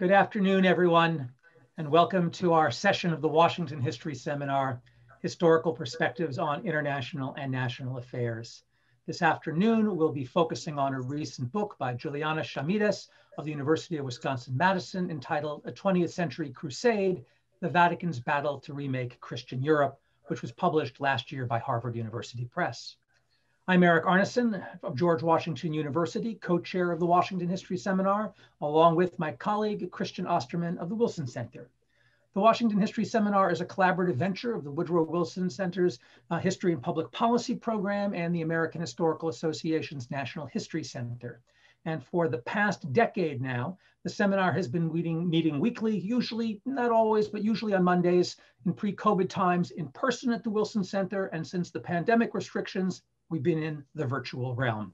Good afternoon, everyone, and welcome to our session of the Washington History Seminar, Historical Perspectives on International and National Affairs. This afternoon, we'll be focusing on a recent book by Giuliana Chamedes of the University of Wisconsin-Madison entitled A 20th-Century Crusade, the Vatican's Battle to Remake Christian Europe, which was published last year by Harvard University Press. I'm Eric Arneson of George Washington University, co-chair of the Washington History Seminar, along with my colleague, Christian Osterman of the Wilson Center. The Washington History Seminar is a collaborative venture of the Woodrow Wilson Center's History and Public Policy Program and the American Historical Association's National History Center. And for the past decade now, the seminar has been meeting weekly, usually, not always, but usually on Mondays in pre-COVID times in person at the Wilson Center. And since the pandemic restrictions, we've been in the virtual realm.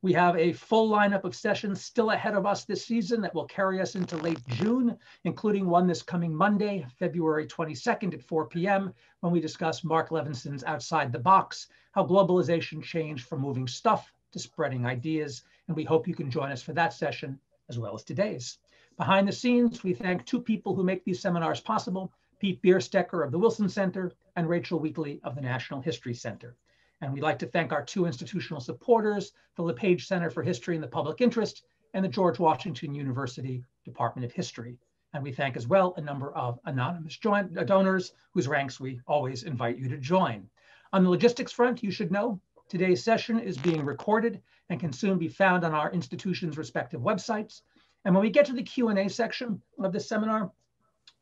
We have a full lineup of sessions still ahead of us this season that will carry us into late June, including one this coming Monday, February 22nd at 4 p.m., when we discuss Mark Levinson's Outside the Box, how globalization changed from moving stuff to spreading ideas. And we hope you can join us for that session, as well as today's. Behind the scenes, we thank two people who make these seminars possible, Pete Bierstecker of the Wilson Center and Rachel Wheatley of the National History Center. And we'd like to thank our two institutional supporters, the LePage Center for History and the Public Interest and the George Washington University Department of History. And we thank as well a number of anonymous donors whose ranks we always invite you to join. On the logistics front, you should know today's session is being recorded and can soon be found on our institution's respective websites. And when we get to the Q&A section of this seminar,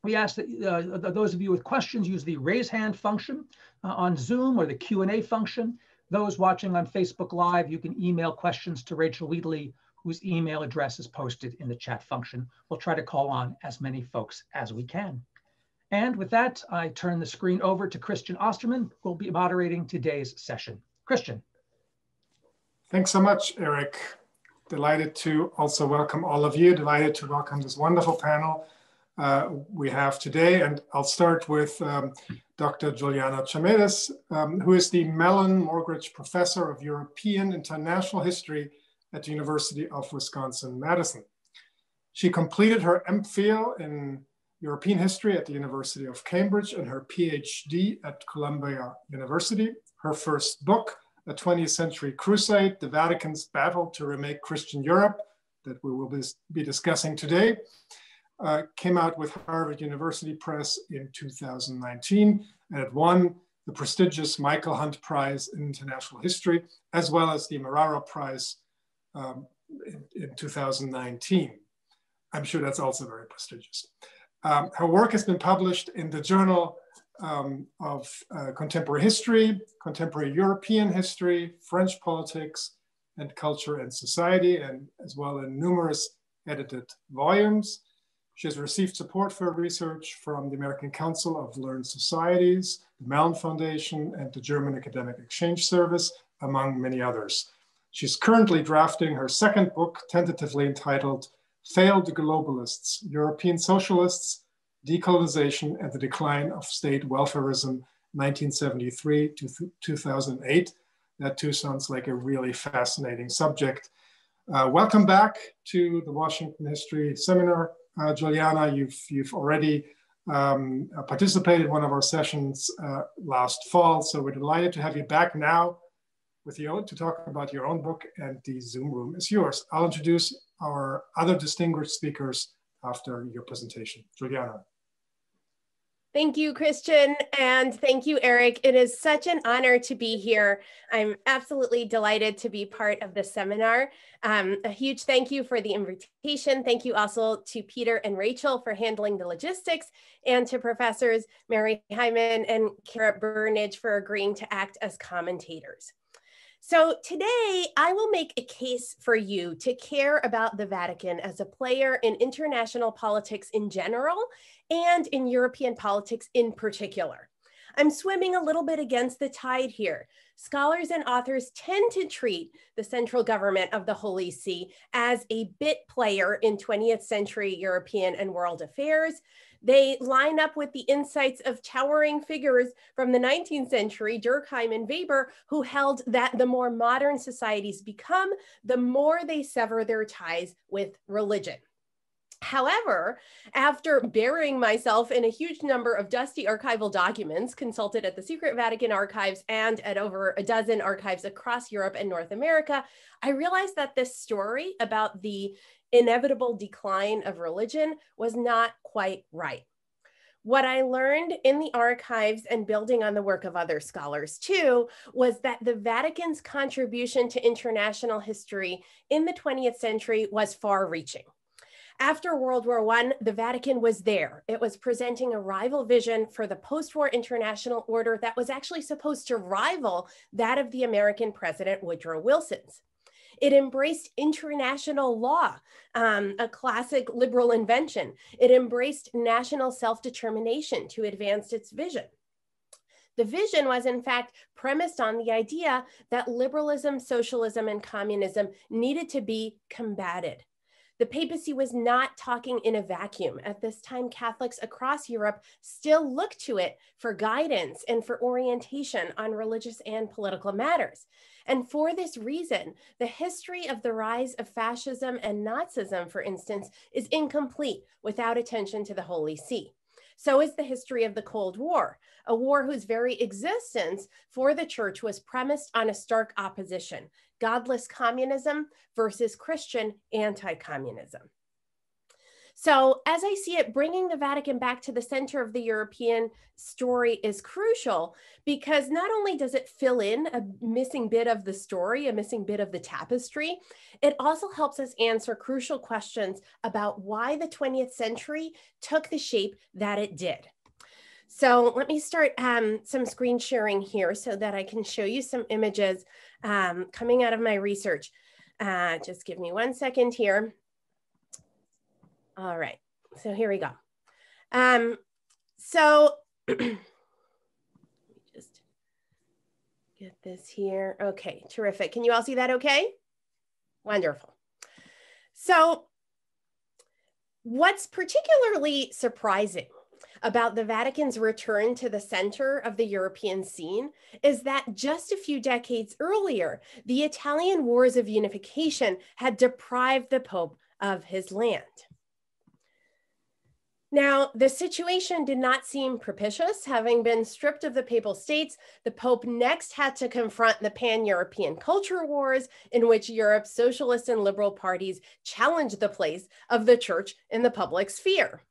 we ask that those of you with questions use the raise hand function on Zoom or the Q&A function. Those watching on Facebook Live, you can email questions to Rachel Wheatley, whose email address is posted in the chat function. We'll try to call on as many folks as we can. And with that, I turn the screen over to Christian Osterman, who will be moderating today's session. Christian. Thanks so much, Eric. Delighted to also welcome all of you. Delighted to welcome this wonderful panel we have today. And I'll start with Dr. Giuliana Chamedes, who is the Mellon Morgridge Professor of European International History at the University of Wisconsin-Madison. She completed her MPhil in European History at the University of Cambridge and her PhD at Columbia University. Her first book, A 20th-Century Crusade, the Vatican's Battle to Remake Christian Europe, that we will be discussing today, came out with Harvard University Press in 2019, and it won the prestigious Michael Hunt Prize in International History, as well as the Marara Prize in 2019. I'm sure that's also very prestigious. Her work has been published in the Journal of Contemporary History, Contemporary European History, French Politics, and Culture and Society, and as well in numerous edited volumes. She has received support for her research from the American Council of Learned Societies, the Mellon Foundation, and the German Academic Exchange Service, among many others. She's currently drafting her second book, tentatively entitled Failed Globalists, European Socialists, Decolonization and the Decline of State Welfarism, 1973 to 2008. That too sounds like a really fascinating subject. Welcome back to the Washington History Seminar. Giuliana, you've already participated in one of our sessions last fall, so we're delighted to have you back now with you to talk about your own book, and the Zoom room is yours. I'll introduce our other distinguished speakers after your presentation. Giuliana. Thank you, Christian, and thank you, Eric. It is such an honor to be here. I'm absolutely delighted to be part of the seminar. A huge thank you for the invitation. Thank you also to Peter and Rachel for handling the logistics, and to Professors Mary Hyman and Kara Burnage for agreeing to act as commentators. So today, I will make a case for you to care about the Vatican as a player in international politics in general and in European politics in particular. I'm swimming a little bit against the tide here. Scholars and authors tend to treat the central government of the Holy See as a bit player in 20th century European and world affairs. They line up with the insights of towering figures from the 19th century, Durkheim and Weber, who held that the more modern societies become, the more they sever their ties with religion. However, after burying myself in a huge number of dusty archival documents consulted at the secret Vatican archives and at over a dozen archives across Europe and North America, I realized that this story about the inevitable decline of religion was not quite right. What I learned in the archives and building on the work of other scholars too, was that the Vatican's contribution to international history in the 20th century was far-reaching. After World War I, the Vatican was there. It was presenting a rival vision for the post-war international order that was actually supposed to rival that of the American President Woodrow Wilson's. It embraced international law, a classic liberal invention. It embraced national self-determination to advance its vision. The vision was, in fact, premised on the idea that liberalism, socialism, and communism needed to be combated. The papacy was not talking in a vacuum. At this time, Catholics across Europe still looked to it for guidance and for orientation on religious and political matters. And for this reason, the history of the rise of fascism and Nazism, for instance, is incomplete without attention to the Holy See. So is the history of the Cold War, a war whose very existence for the church was premised on a stark opposition: godless communism versus Christian anti-communism. So as I see it, bringing the Vatican back to the center of the European story is crucial, because not only does it fill in a missing bit of the story, a missing bit of the tapestry, it also helps us answer crucial questions about why the 20th century took the shape that it did. So let me start some screen sharing here so that I can show you some images coming out of my research. Just give me 1 second here. All right, so here we go. So let me just get this here. Okay, terrific. Can you all see that okay? Wonderful. So what's particularly surprising about the Vatican's return to the center of the European scene is that just a few decades earlier, the Italian Wars of Unification had deprived the Pope of his land. Now, the situation did not seem propitious. Having been stripped of the Papal States, the Pope next had to confront the pan-European culture wars, in which Europe's socialist and liberal parties challenged the place of the church in the public sphere.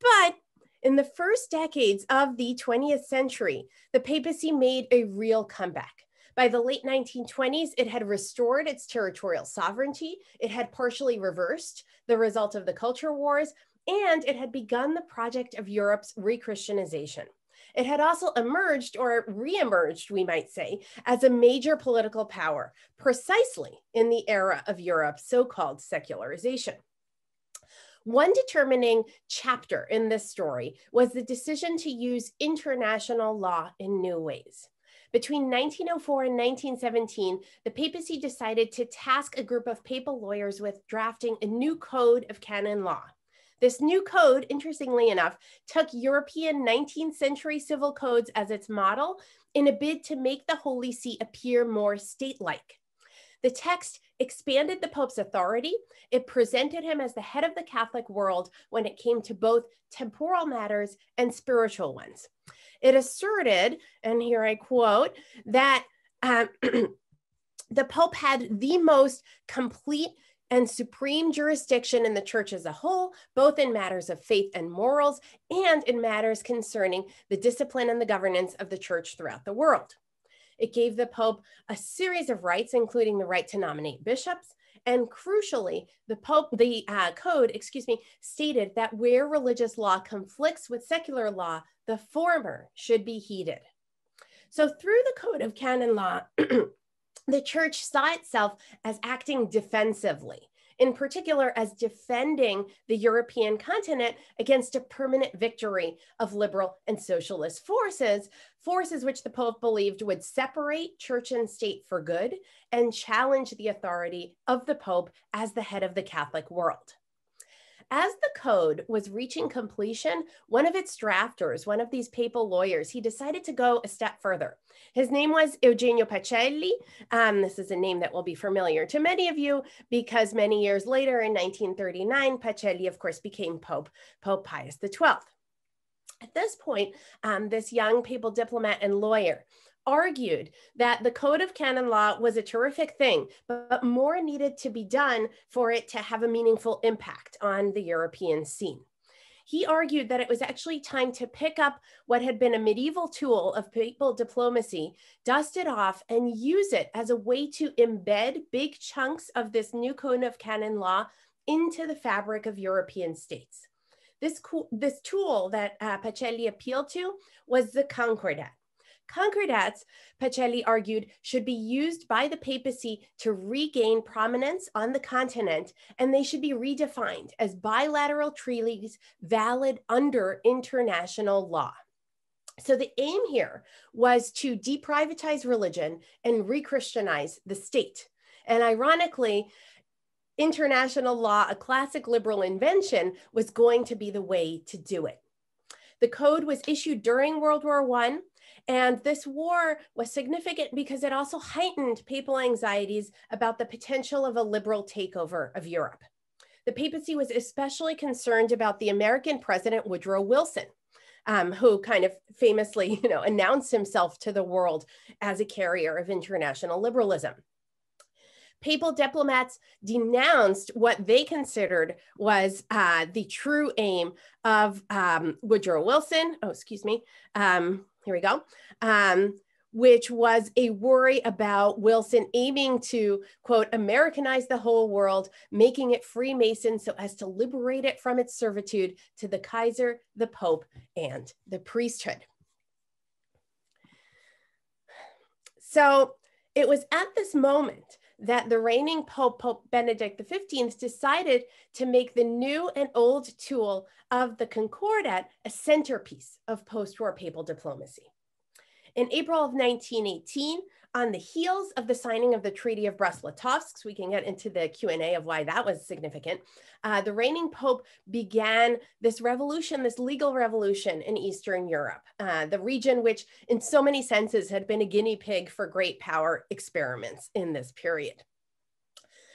But in the first decades of the 20th century, the papacy made a real comeback. By the late 1920s, it had restored its territorial sovereignty. It had partially reversed the result of the culture wars, and it had begun the project of Europe's re-Christianization. It had also emerged, or re-emerged, we might say, as a major political power, precisely in the era of Europe's so-called secularization. One determining chapter in this story was the decision to use international law in new ways. Between 1904 and 1917, the papacy decided to task a group of papal lawyers with drafting a new code of canon law. This new code, interestingly enough, took European 19th century civil codes as its model in a bid to make the Holy See appear more state-like. The text expanded the Pope's authority. It presented him as the head of the Catholic world when it came to both temporal matters and spiritual ones. It asserted, and here I quote, that the Pope had the most complete and supreme jurisdiction in the church as a whole, both in matters of faith and morals, and in matters concerning the discipline and the governance of the church throughout the world. It gave the Pope a series of rights, including the right to nominate bishops, and crucially, the code stated that where religious law conflicts with secular law, the former should be heeded. So through the code of canon law, the church saw itself as acting defensively, in particular as defending the European continent against a permanent victory of liberal and socialist forces which the Pope believed would separate church and state for good and challenge the authority of the Pope as the head of the Catholic world. As the code was reaching completion, one of its drafters, one of these papal lawyers, he decided to go a step further. His name was Eugenio Pacelli. This is a name that will be familiar to many of you because many years later in 1939, Pacelli, of course, became Pope Pius XII. At this point, this young papal diplomat and lawyer argued that the Code of Canon Law was a terrific thing, but more needed to be done for it to have a meaningful impact on the European scene. He argued that it was actually time to pick up what had been a medieval tool of papal diplomacy, dust it off, and use it as a way to embed big chunks of this new Code of Canon Law into the fabric of European states. This tool that Pacelli appealed to was the Concordat. Concordats, Pacelli argued, should be used by the papacy to regain prominence on the continent, and they should be redefined as bilateral treaties valid under international law. So the aim here was to deprivatize religion and re-Christianize the state. And ironically, international law, a classic liberal invention, was going to be the way to do it. The code was issued during World War I, and this war was significant because it also heightened papal anxieties about the potential of a liberal takeover of Europe. The papacy was especially concerned about the American President Woodrow Wilson, who kind of famously, announced himself to the world as a carrier of international liberalism. Papal diplomats denounced what they considered was the true aim of Woodrow Wilson. Here we go. Which was a worry about Wilson aiming to, quote, Americanize the whole world, making it Freemason so as to liberate it from its servitude to the Kaiser, the Pope, and the priesthood. So it was at this moment that the reigning Pope, Pope Benedict XV, decided to make the new and old tool of the Concordat a centerpiece of post-war papal diplomacy. In April of 1918, on the heels of the signing of the Treaty of Brest-Litovsk, we can get into the Q&A of why that was significant, the reigning Pope began this revolution, this legal revolution in Eastern Europe, the region which in so many senses had been a guinea pig for great power experiments in this period.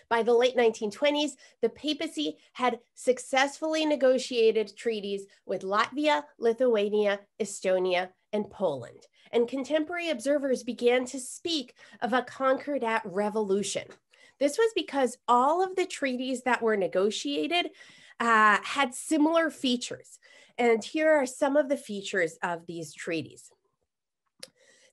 By the late 1920s, the papacy had successfully negotiated treaties with Latvia, Lithuania, Estonia, and Poland. And contemporary observers began to speak of a Concordat revolution. This was because all of the treaties that were negotiated had similar features. And here are some of the features of these treaties.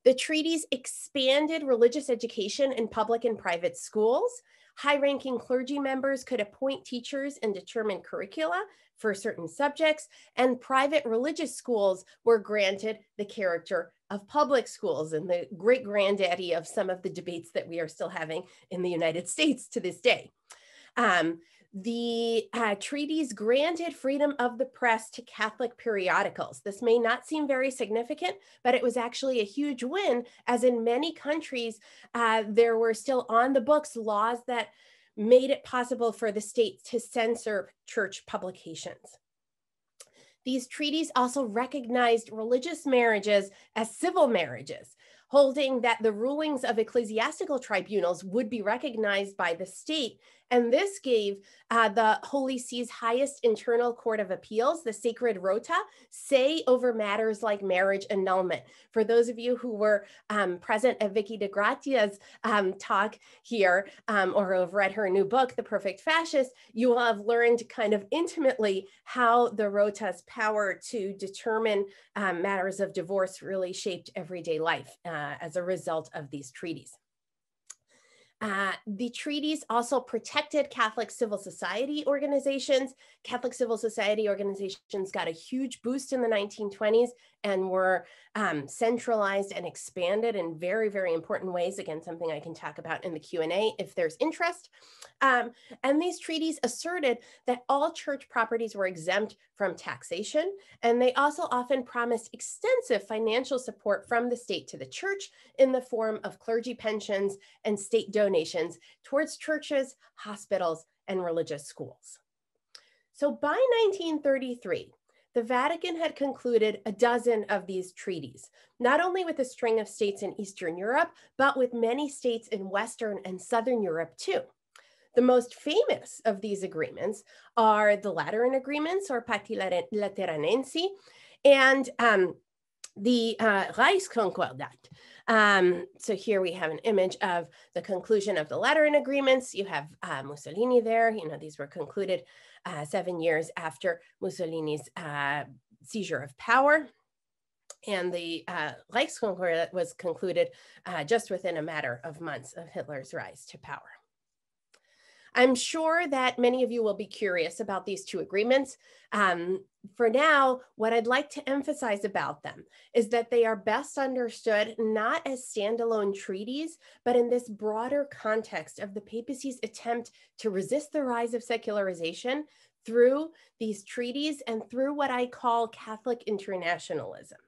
The treaties expanded religious education in public and private schools. High-ranking clergy members could appoint teachers and determine curricula for certain subjects, and private religious schools were granted the character of public schools, and the great granddaddy of some of the debates that we are still having in the United States to this day. The treaties granted freedom of the press to Catholic periodicals. This may not seem very significant, but it was actually a huge win, as in many countries, there were still on the books laws that made it possible for the state to censor church publications. These treaties also recognized religious marriages as civil marriages, holding that the rulings of ecclesiastical tribunals would be recognized by the state. And this gave the Holy See's highest internal court of appeals, the Sacred Rota, say over matters like marriage annulment. For those of you who were present at Vicky DeGratia's talk here, or have read her new book, The Perfect Fascist, you will have learned kind of intimately how the Rota's power to determine matters of divorce really shaped everyday life as a result of these treaties. The treaties also protected Catholic civil society organizations. Catholic civil society organizations got a huge boost in the 1920s and were centralized and expanded in very, very important ways. Again, something I can talk about in the Q&A if there's interest. And these treaties asserted that all church properties were exempt from taxation, and they also often promised extensive financial support from the state to the church in the form of clergy pensions and state donations towards churches, hospitals, and religious schools. So by 1933, the Vatican had concluded a dozen of these treaties, not only with a string of states in Eastern Europe, but with many states in Western and Southern Europe too. The most famous of these agreements are the Lateran Agreements, or Pacti Lateranensi, and the Reichskonkordat. So here we have an image of the conclusion of the Lateran Agreements. You have Mussolini there. You know, these were concluded 7 years after Mussolini's seizure of power. And the Reichskonkordat was concluded just within a matter of months of Hitler's rise to power. I'm sure that many of you will be curious about these two agreements. For now, what I'd like to emphasize about them is that they are best understood not as standalone treaties, but in this broader context of the papacy's attempt to resist the rise of secularization through these treaties and through what I call Catholic internationalism.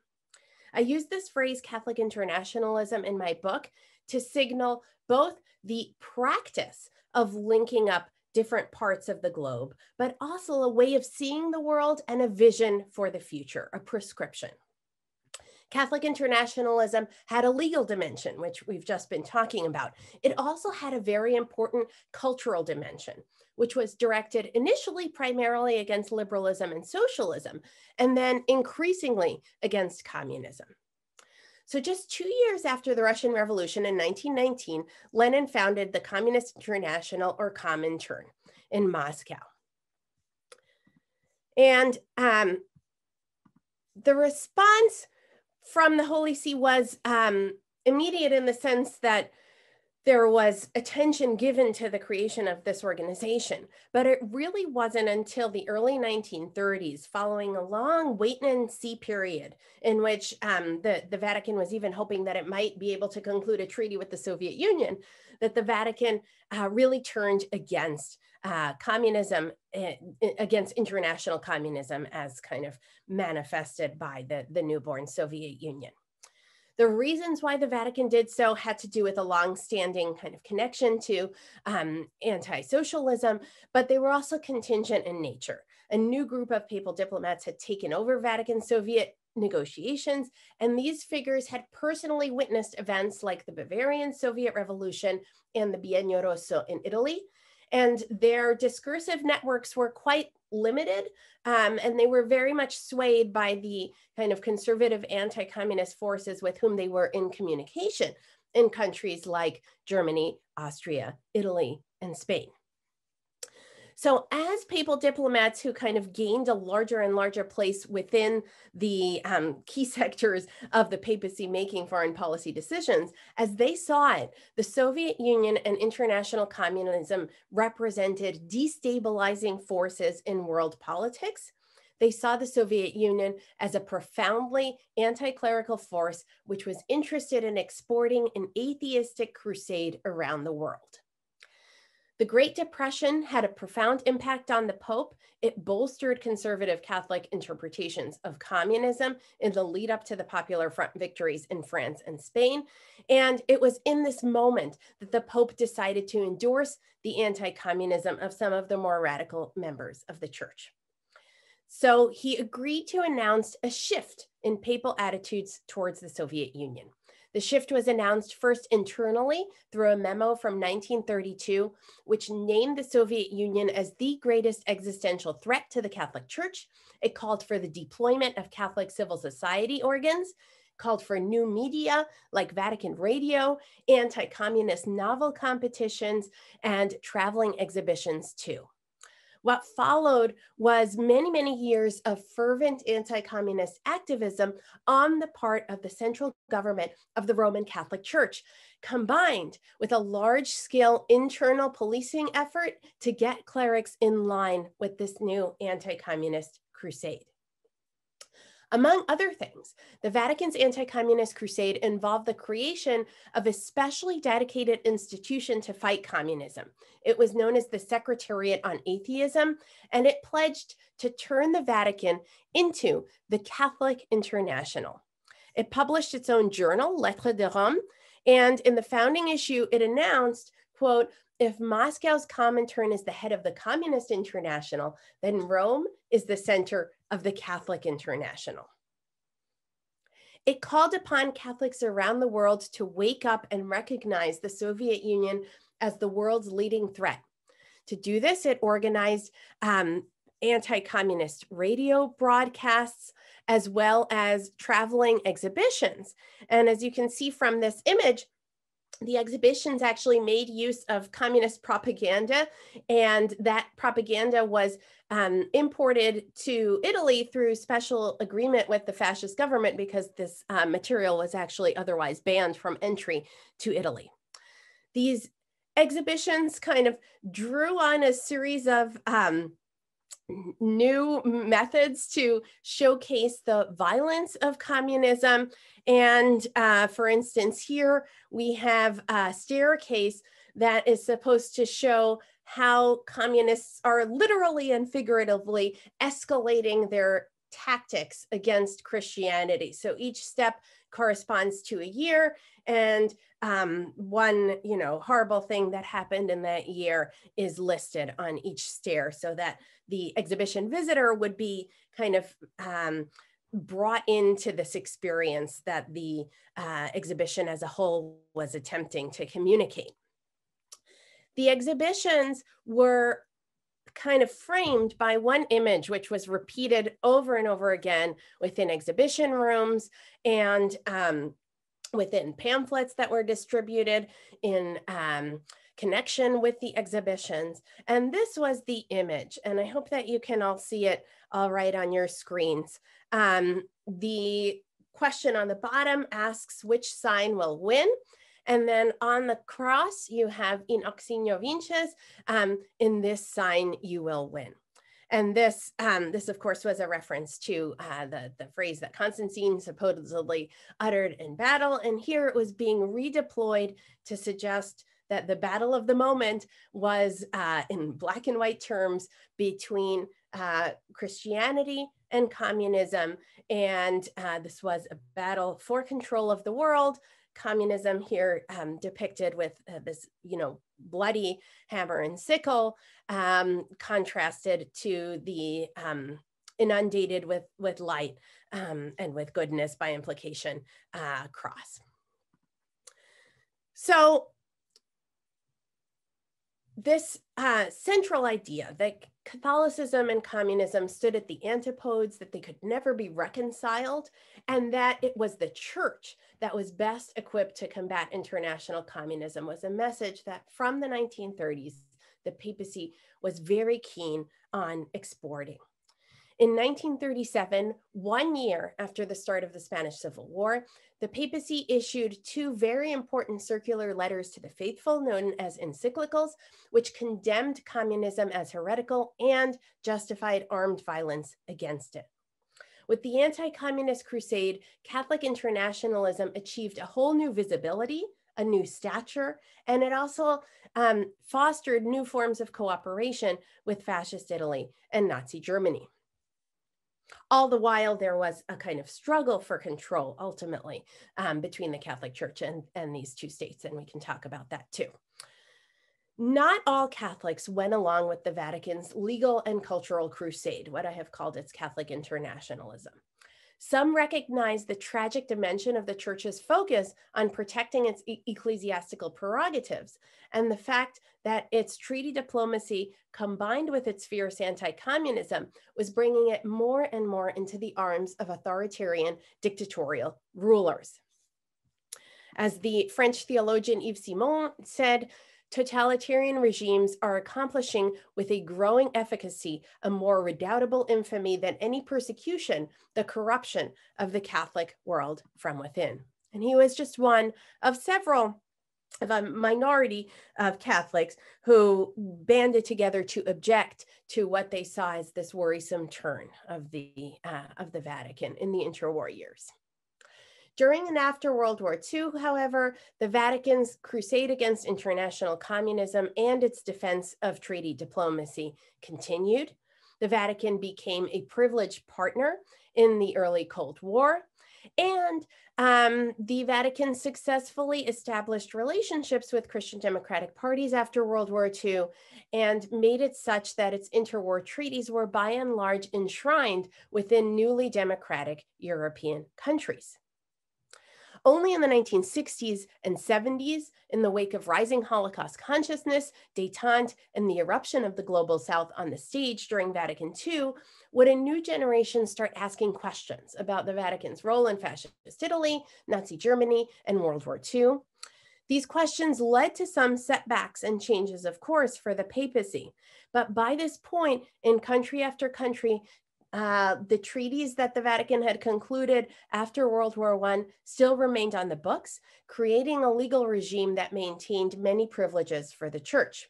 I use this phrase, Catholic internationalism, in my book to signal both the practice of linking up different parts of the globe, but also a way of seeing the world and a vision for the future, a prescription. Catholic internationalism had a legal dimension, which we've just been talking about. It also had a very important cultural dimension, which was directed initially primarily against liberalism and socialism, and then increasingly against communism. So just 2 years after the Russian Revolution in 1919, Lenin founded the Communist International, or Comintern, in Moscow. And the response from the Holy See was immediate in the sense that there was attention given to the creation of this organization, but it really wasn't until the early 1930s, following a long wait and see period in which the Vatican was even hoping that it might be able to conclude a treaty with the Soviet Union, that the Vatican really turned against communism, against international communism as kind of manifested by the newborn Soviet Union. The reasons why the Vatican did so had to do with a long-standing kind of connection to anti-socialism, but they were also contingent in nature. A new group of papal diplomats had taken over Vatican-Soviet negotiations, and these figures had personally witnessed events like the Bavarian Soviet Revolution and the Biennio Rosso in Italy, and their discursive networks were quite limited, and they were very much swayed by the kind of conservative anti-communist forces with whom they were in communication in countries like Germany, Austria, Italy, and Spain. So as papal diplomats who kind of gained a larger and larger place within the key sectors of the papacy making foreign policy decisions, as they saw it, the Soviet Union and international communism represented destabilizing forces in world politics. They saw the Soviet Union as a profoundly anti-clerical force, which was interested in exporting an atheistic crusade around the world. The Great Depression had a profound impact on the Pope. It bolstered conservative Catholic interpretations of communism in the lead up to the Popular Front victories in France and Spain. And it was in this moment that the Pope decided to endorse the anti-communism of some of the more radical members of the church. So he agreed to announce a shift in papal attitudes towards the Soviet Union. The shift was announced first internally through a memo from 1932, which named the Soviet Union as the greatest existential threat to the Catholic Church. It called for the deployment of Catholic civil society organs, called for new media like Vatican Radio, anti-communist novel competitions, and traveling exhibitions too. What followed was many, many years of fervent anti-communist activism on the part of the central government of the Roman Catholic Church, combined with a large-scale internal policing effort to get clerics in line with this new anti-communist crusade. Among other things, the Vatican's anti-communist crusade involved the creation of a specially dedicated institution to fight communism. It was known as the Secretariat on Atheism, and it pledged to turn the Vatican into the Catholic International. It published its own journal, Lettres de Rome, and in the founding issue, it announced, quote, if Moscow's Comintern is the head of the Communist International, then Rome is the center of the Catholic International. It called upon Catholics around the world to wake up and recognize the Soviet Union as the world's leading threat. To do this, it organized anti-communist radio broadcasts, as well as traveling exhibitions. And as you can see from this image, the exhibitions actually made use of communist propaganda, and that propaganda was imported to Italy through special agreement with the fascist government, because this material was actually otherwise banned from entry to Italy. These exhibitions kind of drew on a series of new methods to showcase the violence of communism. And for instance, here we have a staircase that is supposed to show how communists are literally and figuratively escalating their tactics against Christianity. So each step corresponds to a year, and one, horrible thing that happened in that year is listed on each stair, so that the exhibition visitor would be kind of brought into this experience that the exhibition as a whole was attempting to communicate. The exhibitions were kind of framed by one image, which was repeated over and over again within exhibition rooms and within pamphlets that were distributed in connection with the exhibitions. And this was the image, and I hope that you can all see it all right on your screens. The question on the bottom asks which sign will win. And then on the cross, you have in oxinio vinces, in this sign you will win. And this of course was a reference to the phrase that Constantine supposedly uttered in battle. And here it was being redeployed to suggest that the battle of the moment was in black and white terms between Christianity and communism. And this was a battle for control of the world. Communism here depicted with this, bloody hammer and sickle, contrasted to the inundated with light and with goodness by implication cross. So this central idea that Catholicism and communism stood at the antipodes, that they could never be reconciled, and that it was the church that was best equipped to combat international communism was a message that from the 1930s, the papacy was very keen on exporting. In 1937, 1 year after the start of the Spanish Civil War, the papacy issued two very important circular letters to the faithful known as encyclicals, which condemned communism as heretical and justified armed violence against it. With the anti-communist crusade, Catholic internationalism achieved a whole new visibility, a new stature, and it also fostered new forms of cooperation with fascist Italy and Nazi Germany. All the while, there was a kind of struggle for control, ultimately, between the Catholic Church and these two states, and we can talk about that too. Not all Catholics went along with the Vatican's legal and cultural crusade, what I have called its Catholic internationalism. Some recognize the tragic dimension of the Church's focus on protecting its ecclesiastical prerogatives and the fact that its treaty diplomacy, combined with its fierce anti-communism, was bringing it more and more into the arms of authoritarian dictatorial rulers. As the French theologian Yves Simon said, totalitarian regimes are accomplishing with a growing efficacy a more redoubtable infamy than any persecution, the corruption of the Catholic world from within. And he was just one of several, of a minority of Catholics who banded together to object to what they saw as this worrisome turn of the Vatican in the interwar years. During and after World War II, however, the Vatican's crusade against international communism and its defense of treaty diplomacy continued. The Vatican became a privileged partner in the early Cold War, And the Vatican successfully established relationships with Christian democratic parties after World War II and made it such that its interwar treaties were by and large enshrined within newly democratic European countries. Only in the 1960s and 70s, in the wake of rising Holocaust consciousness, détente, and the eruption of the Global South on the stage during Vatican II, would a new generation start asking questions about the Vatican's role in fascist Italy, Nazi Germany, and World War II. These questions led to some setbacks and changes of course for the papacy. But by this point, in country after country, the treaties that the Vatican had concluded after World War I still remained on the books, creating a legal regime that maintained many privileges for the church.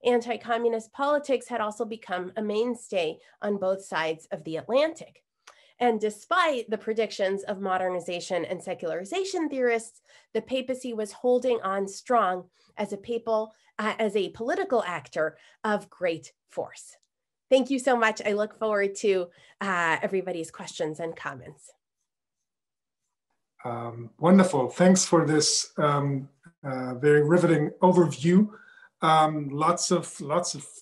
Anti-communist politics had also become a mainstay on both sides of the Atlantic. And despite the predictions of modernization and secularization theorists, the papacy was holding on strong as a political actor of great force. Thank you so much. I look forward to everybody's questions and comments. Wonderful. Thanks for this very riveting overview. Lots of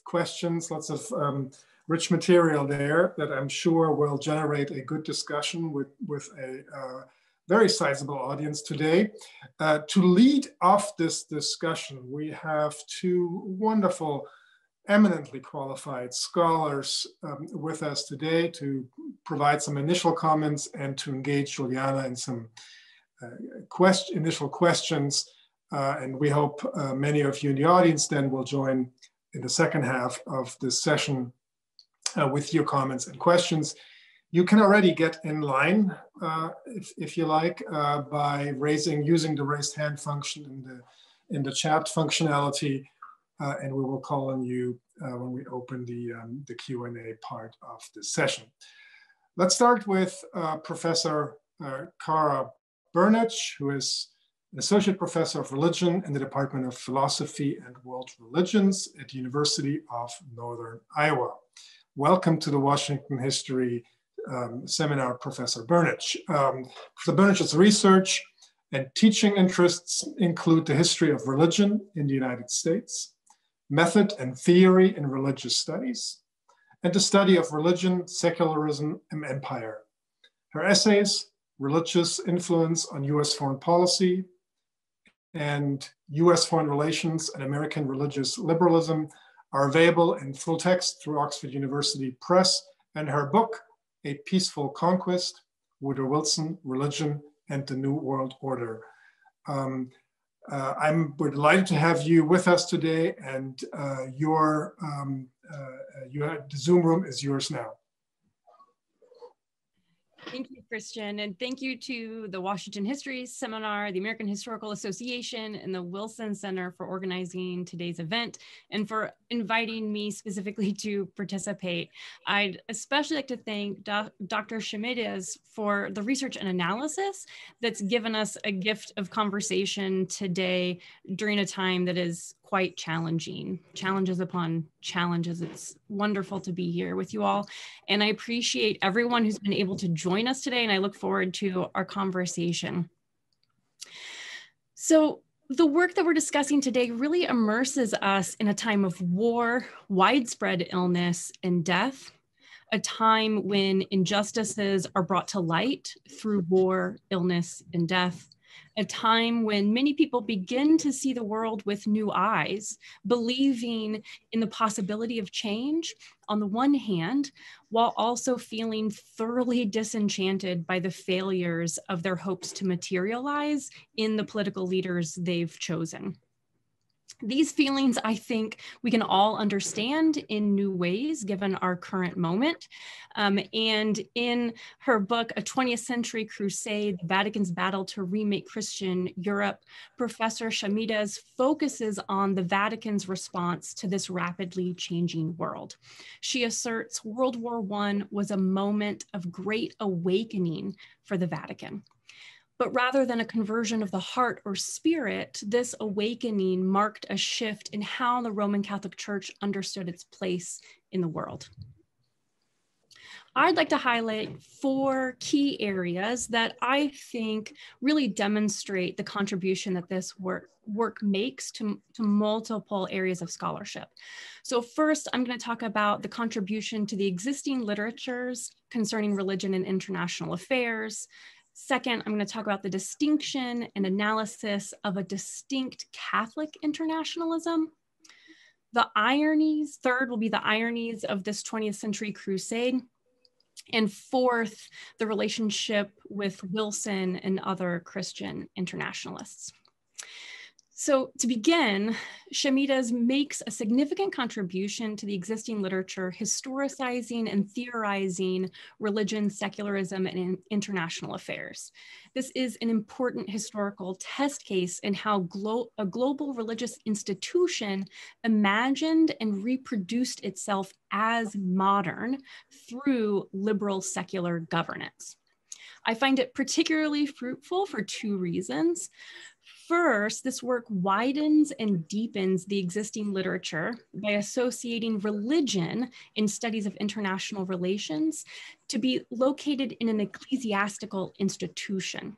questions, lots of rich material there that I'm sure will generate a good discussion with a very sizable audience today. To lead off this discussion, we have two wonderful, eminently qualified scholars with us today to provide some initial comments and to engage Giuliana in some initial questions. And we hope many of you in the audience then will join in the second half of this session with your comments and questions. You can already get in line, if you like, by using the raised hand function in the chat functionality. And we will call on you when we open the Q&A part of this session. Let's start with Professor Cara Burnich, who is an associate professor of religion in the Department of Philosophy and World Religions at the University of Northern Iowa. Welcome to the Washington History Seminar, Professor Burnich. Professor Burnich's research and teaching interests include the history of religion in the United States, method and theory in religious studies, and the study of religion, secularism, and empire. Her essays, Religious Influence on U.S. Foreign Policy and U.S. Foreign Relations and American Religious Liberalism, are available in full text through Oxford University Press, and her book, A Peaceful Conquest, Woodrow Wilson, Religion and the New World Order. We're delighted to have you with us today, and the Zoom room is yours now. Thank you, Christian, and thank you to the Washington History Seminar, the American Historical Association, and the Wilson Center for organizing today's event and for inviting me specifically to participate. I'd especially like to thank Dr. Chamedes for the research and analysis that's given us a gift of conversation today during a time that is quite challenging, challenges upon challenges. It's wonderful to be here with you all. And I appreciate everyone who's been able to join us today, and I look forward to our conversation. So the work that we're discussing today really immerses us in a time of war, widespread illness, and death, a time when injustices are brought to light through war, illness, and death, a time when many people begin to see the world with new eyes, believing in the possibility of change on the one hand, while also feeling thoroughly disenchanted by the failures of their hopes to materialize in the political leaders they've chosen. These feelings, I think, we can all understand in new ways given our current moment. And in her book, A 20th-Century Crusade, the Vatican's Battle to Remake Christian Europe, Professor Chamedes focuses on the Vatican's response to this rapidly changing world. She asserts World War I was a moment of great awakening for the Vatican. But rather than a conversion of the heart or spirit, this awakening marked a shift in how the Roman Catholic Church understood its place in the world. I'd like to highlight 4 key areas that I think really demonstrate the contribution that this work makes to multiple areas of scholarship. So first, I'm going to talk about the contribution to the existing literatures concerning religion and international affairs. Second, I'm going to talk about the distinction and analysis of a distinct Catholic internationalism. The ironies, third will be the ironies of this 20th century crusade. And fourth, the relationship with Wilson and other Christian internationalists. So to begin, Chamedes makes a significant contribution to the existing literature, historicizing and theorizing religion, secularism, and international affairs. This is an important historical test case in how a global religious institution imagined and reproduced itself as modern through liberal secular governance. I find it particularly fruitful for 2 reasons. First, this work widens and deepens the existing literature by associating religion in studies of international relations to be located in an ecclesiastical institution.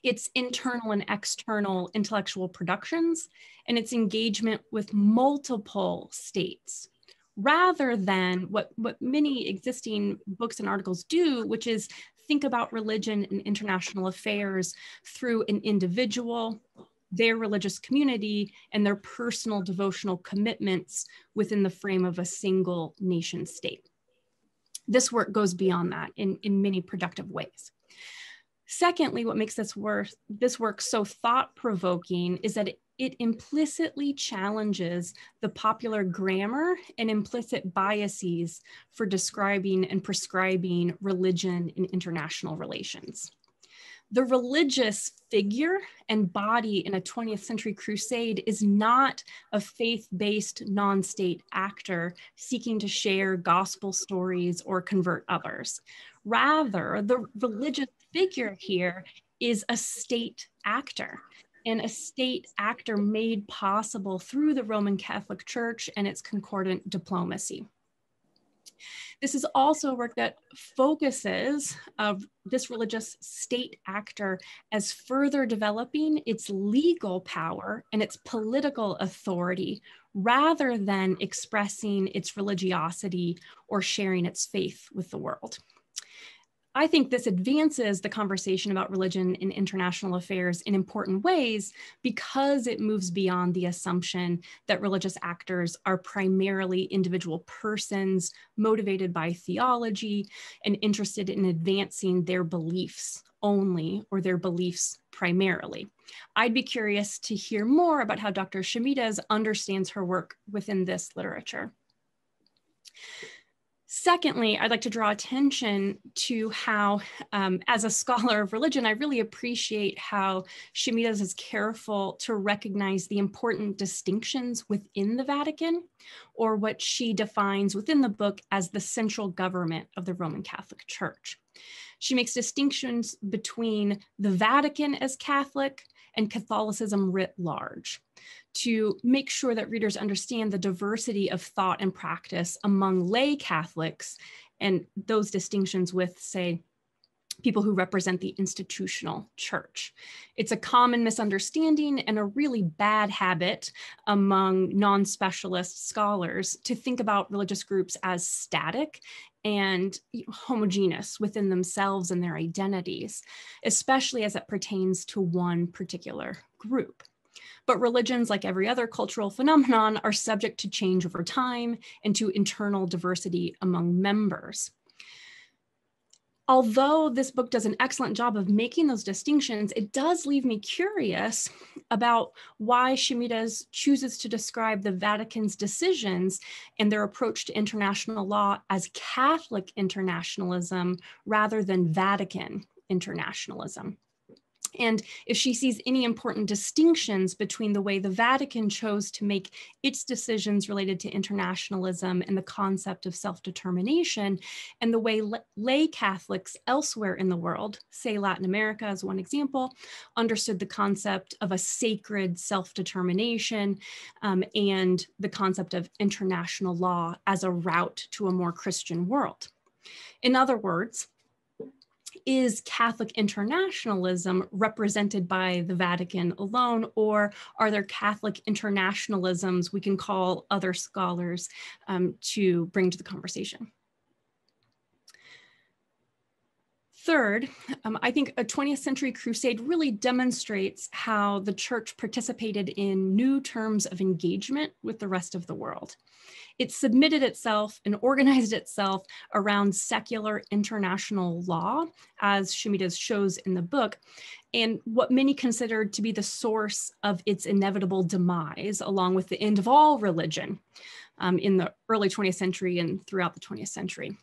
Its internal and external intellectual productions and its engagement with multiple states, rather than what many existing books and articles do, which is think about religion and international affairs through an individual, their religious community, and their personal devotional commitments within the frame of a single nation state. This work goes beyond that in many productive ways. Secondly, what makes this work so thought-provoking is that it implicitly challenges the popular grammar and implicit biases for describing and prescribing religion in international relations. The religious figure and body in a 20th century crusade is not a faith-based non-state actor seeking to share gospel stories or convert others. Rather, the religious figure here is a state actor, and a state actor made possible through the Roman Catholic Church and its concordant diplomacy. This is also a work that focuses this religious state actor as further developing its legal power and its political authority, rather than expressing its religiosity or sharing its faith with the world. I think this advances the conversation about religion in international affairs in important ways because it moves beyond the assumption that religious actors are primarily individual persons motivated by theology and interested in advancing their beliefs only or their beliefs primarily. I'd be curious to hear more about how Dr. Chamedes understands her work within this literature. Secondly, I'd like to draw attention to how, as a scholar of religion, I really appreciate how Chamedes is careful to recognize the important distinctions within the Vatican, or what she defines within the book as the central government of the Roman Catholic Church. She makes distinctions between the Vatican as Catholic and Catholicism writ large, to make sure that readers understand the diversity of thought and practice among lay Catholics and those distinctions with, say, people who represent the institutional church. It's a common misunderstanding and a really bad habit among non-specialist scholars to think about religious groups as static and homogeneous within themselves and their identities, especially as it pertains to one particular group. But religions, like every other cultural phenomenon, are subject to change over time and to internal diversity among members. Although this book does an excellent job of making those distinctions, it does leave me curious about why Chamedes chooses to describe the Vatican's decisions and their approach to international law as Catholic internationalism rather than Vatican internationalism. And if she sees any important distinctions between the way the Vatican chose to make its decisions related to internationalism and the concept of self-determination, and the way lay Catholics elsewhere in the world, say Latin America as one example, understood the concept of a sacred self-determination and the concept of international law as a route to a more Christian world. In other words, is Catholic internationalism represented by the Vatican alone, or are there Catholic internationalisms we can call other scholars to bring to the conversation? Third, I think A 20th Century Crusade really demonstrates how the church participated in new terms of engagement with the rest of the world. It submitted itself and organized itself around secular international law, as Chamedes shows in the book, and what many considered to be the source of its inevitable demise, along with the end of all religion in the early 20th century and throughout the 20th century.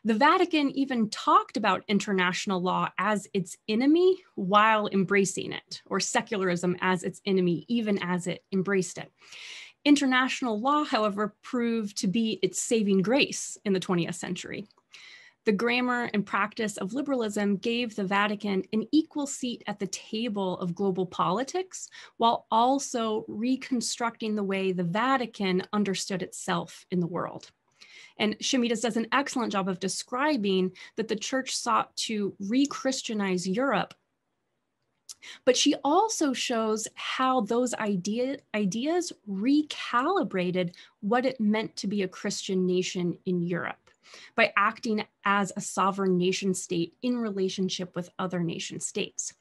The Vatican even talked about international law as its enemy while embracing it, or secularism as its enemy, even as it embraced it. International law, however, proved to be its saving grace in the 20th century. The grammar and practice of liberalism gave the Vatican an equal seat at the table of global politics, while also reconstructing the way the Vatican understood itself in the world. And Chamedes does an excellent job of describing that the church sought to re-Christianize Europe, but she also shows how those ideas recalibrated what it meant to be a Christian nation in Europe by acting as a sovereign nation state in relationship with other nation states.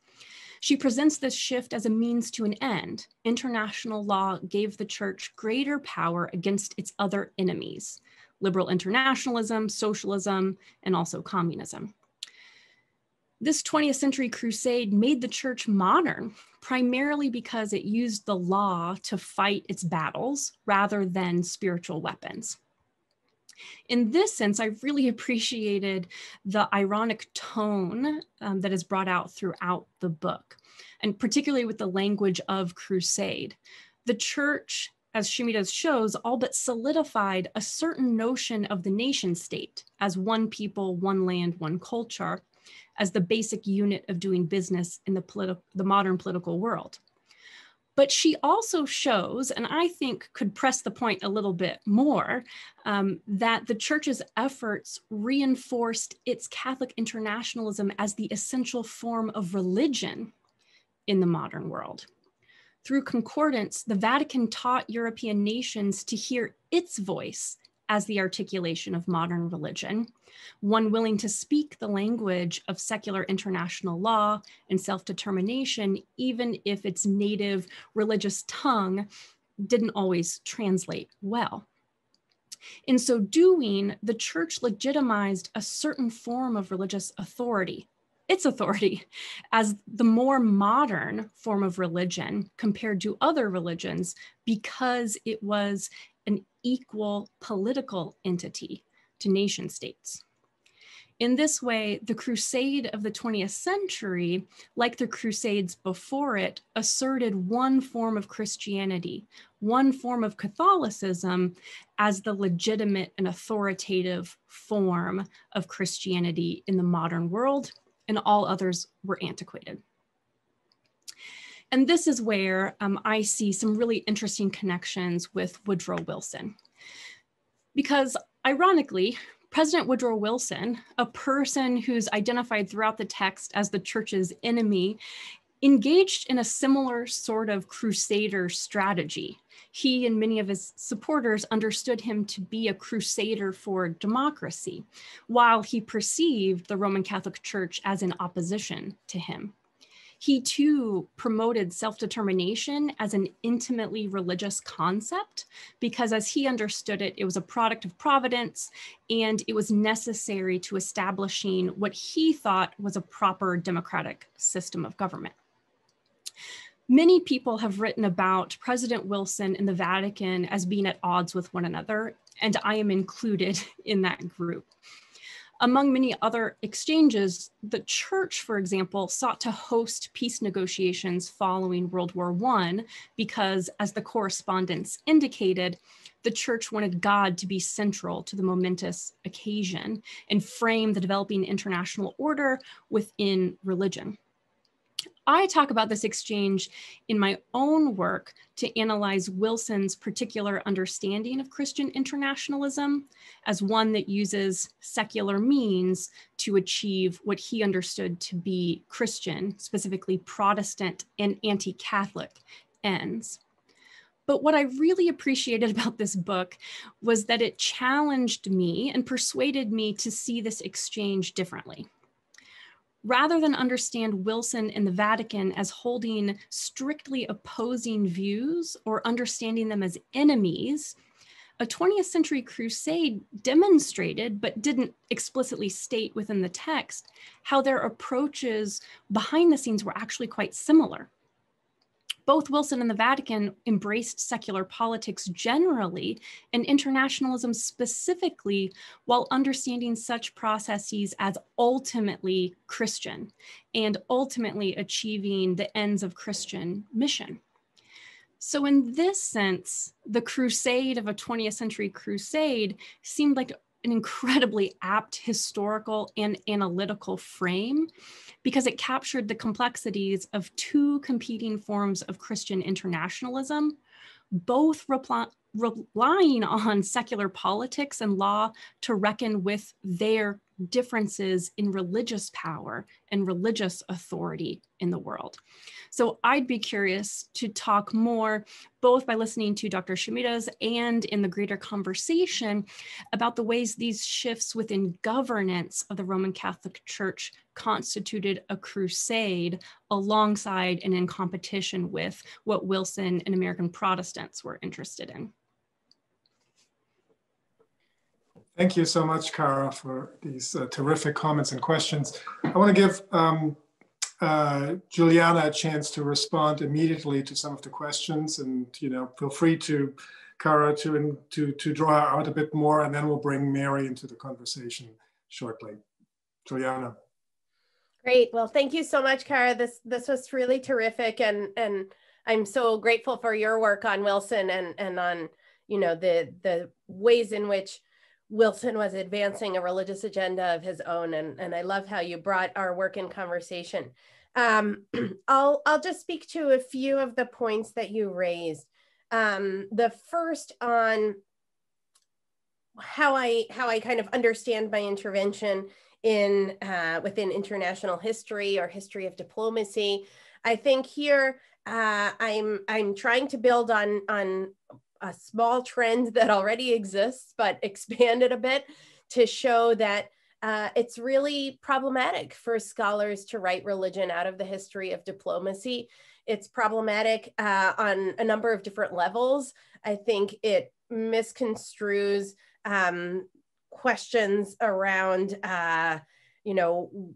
She presents this shift as a means to an end. International law gave the church greater power against its other enemies: liberal internationalism, socialism, and also communism. This 20th century crusade made the church modern, primarily because it used the law to fight its battles rather than spiritual weapons. In this sense, I really appreciated the ironic tone that is brought out throughout the book, and particularly with the language of crusade. The church, as Chamedes shows, all but solidified a certain notion of the nation state as one people, one land, one culture, as the basic unit of doing business in the modern political world. But she also shows, and I think could press the point a little bit more, that the church's efforts reinforced its Catholic internationalism as the essential form of religion in the modern world. Through concordance, the Vatican taught European nations to hear its voice as the articulation of modern religion, one willing to speak the language of secular international law and self-determination, even if its native religious tongue didn't always translate well. In so doing, the church legitimized a certain form of religious authority, its authority, as the more modern form of religion compared to other religions, because it was an equal political entity to nation states. In this way, the crusade of the 20th century, like the crusades before it, asserted one form of Christianity, one form of Catholicism as the legitimate and authoritative form of Christianity in the modern world, and all others were antiquated. And this is where I see some really interesting connections with Woodrow Wilson. Because ironically, President Woodrow Wilson, a person who's identified throughout the text as the church's enemy, engaged in a similar sort of crusader strategy. He and many of his supporters understood him to be a crusader for democracy, while he perceived the Roman Catholic Church as in opposition to him. He too promoted self-determination as an intimately religious concept because, as he understood it, it was a product of providence and it was necessary to establishing what he thought was a proper democratic system of government. Many people have written about President Wilson and the Vatican as being at odds with one another, and I am included in that group. Among many other exchanges, the church, for example, sought to host peace negotiations following World War I because, as the correspondence indicated, the church wanted God to be central to the momentous occasion and frame the developing international order within religion. I talk about this exchange in my own work to analyze Wilson's particular understanding of Christian internationalism as one that uses secular means to achieve what he understood to be Christian, specifically Protestant and anti-Catholic ends. But what I really appreciated about this book was that it challenged me and persuaded me to see this exchange differently. Rather than understand Wilson and the Vatican as holding strictly opposing views or understanding them as enemies, A 20th-Century Crusade demonstrated, but didn't explicitly state within the text, how their approaches behind the scenes were actually quite similar. Both Wilson and the Vatican embraced secular politics generally and internationalism specifically, while understanding such processes as ultimately Christian and ultimately achieving the ends of Christian mission. So in this sense, the crusade of A 20th-Century Crusade seemed like an incredibly apt historical and analytical frame because it captured the complexities of two competing forms of Christian internationalism, both relying on secular politics and law to reckon with their differences in religious power and religious authority in the world. So I'd be curious to talk more, both by listening to Dr. Chamedes and in the greater conversation, about the ways these shifts within governance of the Roman Catholic Church constituted a crusade alongside and in competition with what Wilson and American Protestants were interested in. Thank you so much, Cara, for these terrific comments and questions. I want to give Giuliana a chance to respond immediately to some of the questions, and feel free to, Cara, to draw out a bit more, and then we'll bring Mary into the conversation shortly. Giuliana. Great. Well, thank you so much, Cara. This was really terrific, and I'm so grateful for your work on Wilson and on the ways in which Wilson was advancing a religious agenda of his own, and I love how you brought our work in conversation. I'll just speak to a few of the points that you raised. The first on how I kind of understand my intervention in within international history or history of diplomacy. I think here I'm trying to build on a small trend that already exists, but expand it a bit to show that it's really problematic for scholars to write religion out of the history of diplomacy. It's problematic on a number of different levels. I think it misconstrues questions around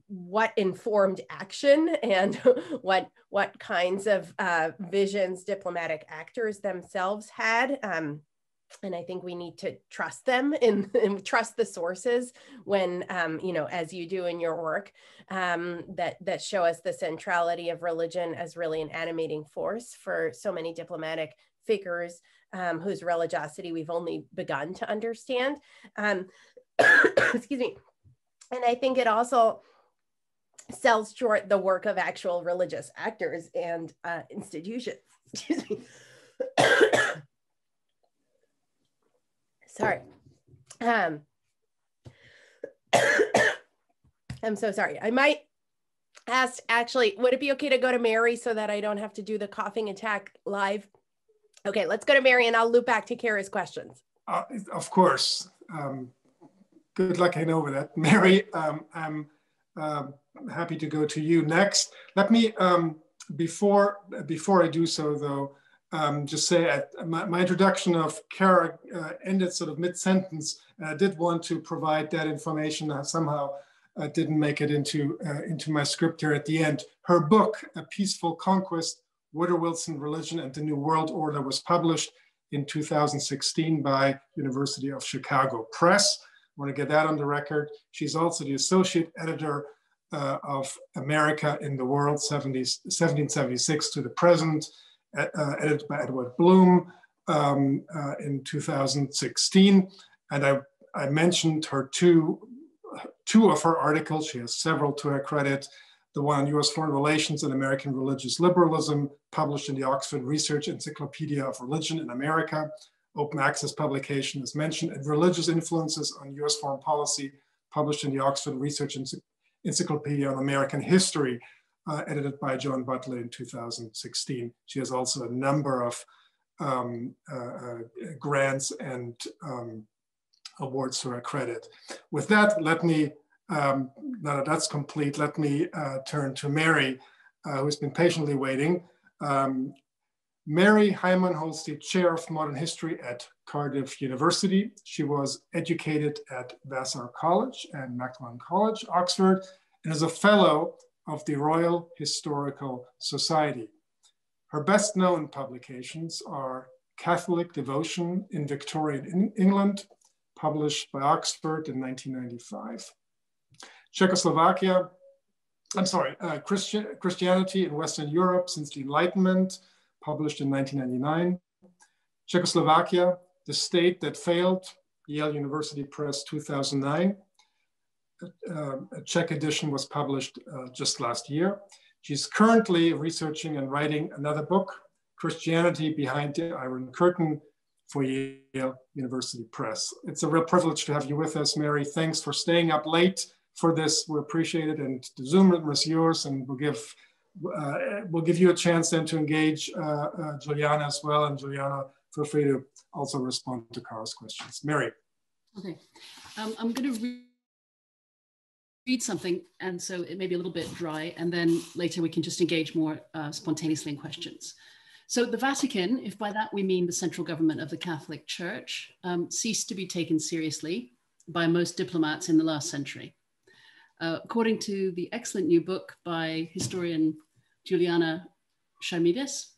what informed action and what kinds of visions diplomatic actors themselves had. And I think we need to trust them and trust the sources when, as you do in your work, that show us the centrality of religion as really an animating force for so many diplomatic figures whose religiosity we've only begun to understand. Excuse me. And I think it also sells short the work of actual religious actors and institutions. Excuse me. Sorry. I'm so sorry. I might ask, actually, would it be okay to go to Mary so that I don't have to do the coughing attack live? Okay, let's go to Mary and I'll loop back to Kara's questions. Of course. Good luck getting over that. Mary, I'm happy to go to you next. Let me, before I do so though, just say my introduction of Kara ended sort of mid-sentence, and I did want to provide that information. I somehow didn't make it into my script here at the end. Her book, A Peaceful Conquest, Woodrow Wilson, Religion and the New World Order, was published in 2016 by University of Chicago Press. I want to get that on the record. She's also the associate editor of America in the World, 1776 to the present, edited by Edward Bloom in 2016. And I mentioned her two of her articles. She has several to her credit. the one on US foreign relations and American religious liberalism, published in the Oxford Research Encyclopedia of Religion in America, open access publication as mentioned, and Religious Influences on US Foreign Policy, published in the Oxford Research Encyclopedia on American History, edited by Joan Butler in 2016. She has also a number of grants and awards to her credit. With that, let me, now that that's complete, let me turn to Mary, who's been patiently waiting. Mary Hyman holds the Chair of Modern History at Cardiff University. She was educated at Vassar College and Magdalen College, Oxford, and is a fellow of the Royal Historical Society. Her best known publications are Catholic Devotion in Victorian England, published by Oxford in 1995. Christianity in Western Europe since the Enlightenment, published in 1999. Czechoslovakia, The State That Failed, Yale University Press, 2009. A Czech edition was published just last year. She's currently researching and writing another book, Christianity Behind the Iron Curtain, for Yale University Press. It's a real privilege to have you with us, Mary. Thanks for staying up late for this. We appreciate it. And the Zoom room is yours, and we'll give you a chance then to engage Giuliana as well. And Giuliana, feel free to also respond to Carl's questions. Mary. Okay, I'm going to read something, and so it may be a little bit dry, and then later we can just engage more spontaneously in questions. So the Vatican, if by that we mean the central government of the Catholic Church, ceased to be taken seriously by most diplomats in the last century. According to the excellent new book by historian Giuliana Chamedes,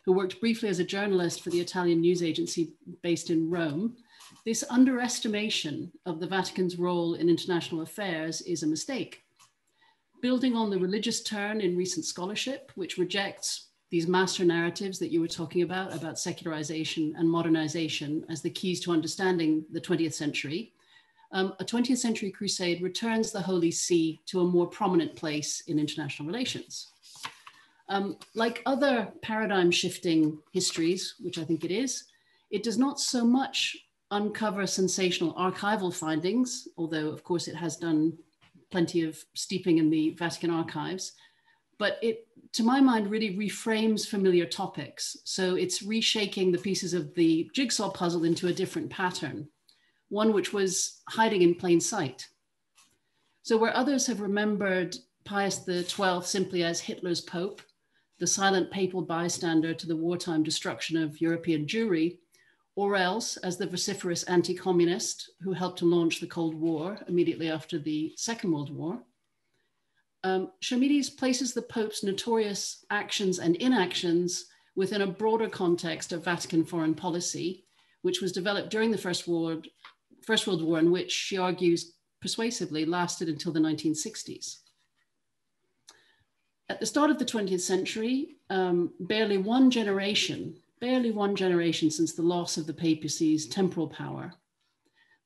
who worked briefly as a journalist for the Italian news agency based in Rome, this underestimation of the Vatican's role in international affairs is a mistake. Building on the religious turn in recent scholarship, which rejects these master narratives that you were talking about secularization and modernization as the keys to understanding the 20th century, A 20th-Century Crusade returns the Holy See to a more prominent place in international relations. Like other paradigm-shifting histories, which I think it is, it does not so much uncover sensational archival findings, although of course it has done plenty of steeping in the Vatican archives, but it, to my mind, really reframes familiar topics. So it's reshaping the pieces of the jigsaw puzzle into a different pattern, one which was hiding in plain sight. So where others have remembered Pius XII simply as Hitler's Pope, the silent papal bystander to the wartime destruction of European Jewry, or else as the vociferous anti-communist who helped to launch the Cold War immediately after the Second World War, Chamedes places the Pope's notorious actions and inactions within a broader context of Vatican foreign policy, which was developed during the First World War, and which she argues persuasively lasted until the 1960s. At the start of the 20th century, barely one generation since the loss of the papacy's temporal power,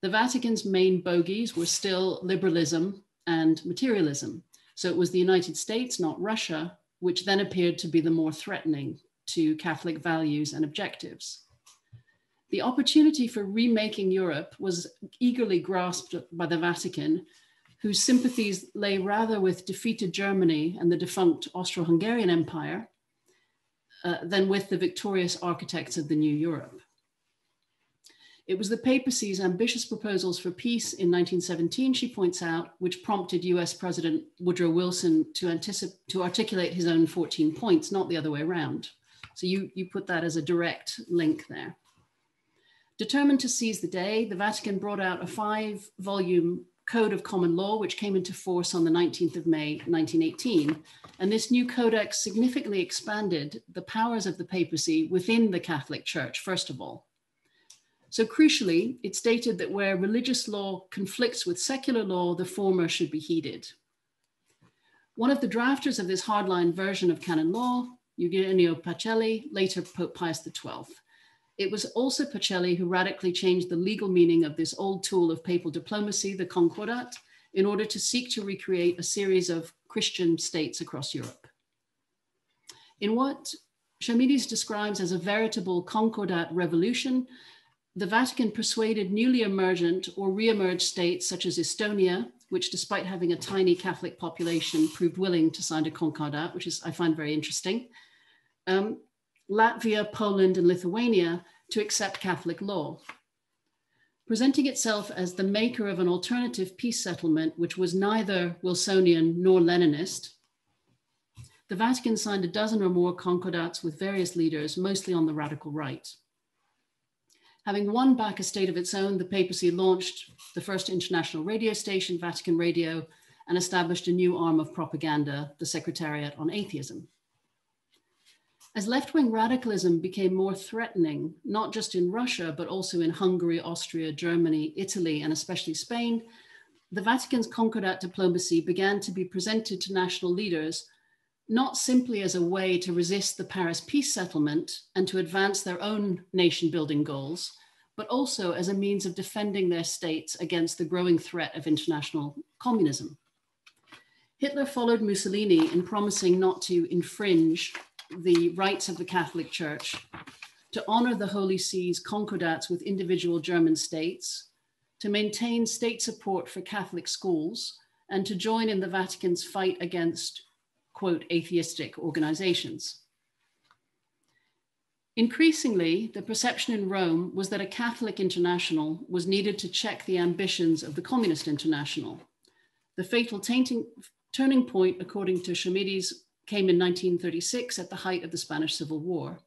the Vatican's main bogeys were still liberalism and materialism. So it was the United States, not Russia, which then appeared to be the more threatening to Catholic values and objectives. The opportunity for remaking Europe was eagerly grasped by the Vatican, whose sympathies lay rather with defeated Germany and the defunct Austro-Hungarian Empire than with the victorious architects of the new Europe. It was the papacy's ambitious proposals for peace in 1917, she points out, which prompted US President Woodrow Wilson to articulate his own 14 points, not the other way around. So you put that as a direct link there. Determined to seize the day, the Vatican brought out a 5-volume Code of Common Law, which came into force on the 19th of May, 1918. And this new codex significantly expanded the powers of the papacy within the Catholic Church, first of all. So crucially, it stated that where religious law conflicts with secular law, the former should be heeded. One of the drafters of this hardline version of canon law, Eugenio Pacelli, later Pope Pius XII. It was also Pacelli who radically changed the legal meaning of this old tool of papal diplomacy, the Concordat, in order to seek to recreate a series of Christian states across Europe. In what Chamedes describes as a veritable concordat revolution, the Vatican persuaded newly emergent or re-emerged states such as Estonia, which despite having a tiny Catholic population proved willing to sign a concordat, which is I find very interesting, Latvia, Poland, and Lithuania to accept Catholic law. Presenting itself as the maker of an alternative peace settlement, which was neither Wilsonian nor Leninist, the Vatican signed a dozen or more concordats with various leaders, mostly on the radical right. Having won back a state of its own, the papacy launched the first international radio station, Vatican Radio, and established a new arm of propaganda, the Secretariat on Atheism. As left-wing radicalism became more threatening, not just in Russia, but also in Hungary, Austria, Germany, Italy, and especially Spain, the Vatican's concordat diplomacy began to be presented to national leaders not simply as a way to resist the Paris peace settlement and to advance their own nation-building goals, but also as a means of defending their states against the growing threat of international communism. Hitler followed Mussolini in promising not to infringe the rights of the Catholic Church, to honor the Holy See's concordats with individual German states, to maintain state support for Catholic schools, and to join in the Vatican's fight against, quote, atheistic organizations. Increasingly, the perception in Rome was that a Catholic international was needed to check the ambitions of the Communist International. The fatal turning point, according to Chamedes, came in 1936 at the height of the Spanish Civil War.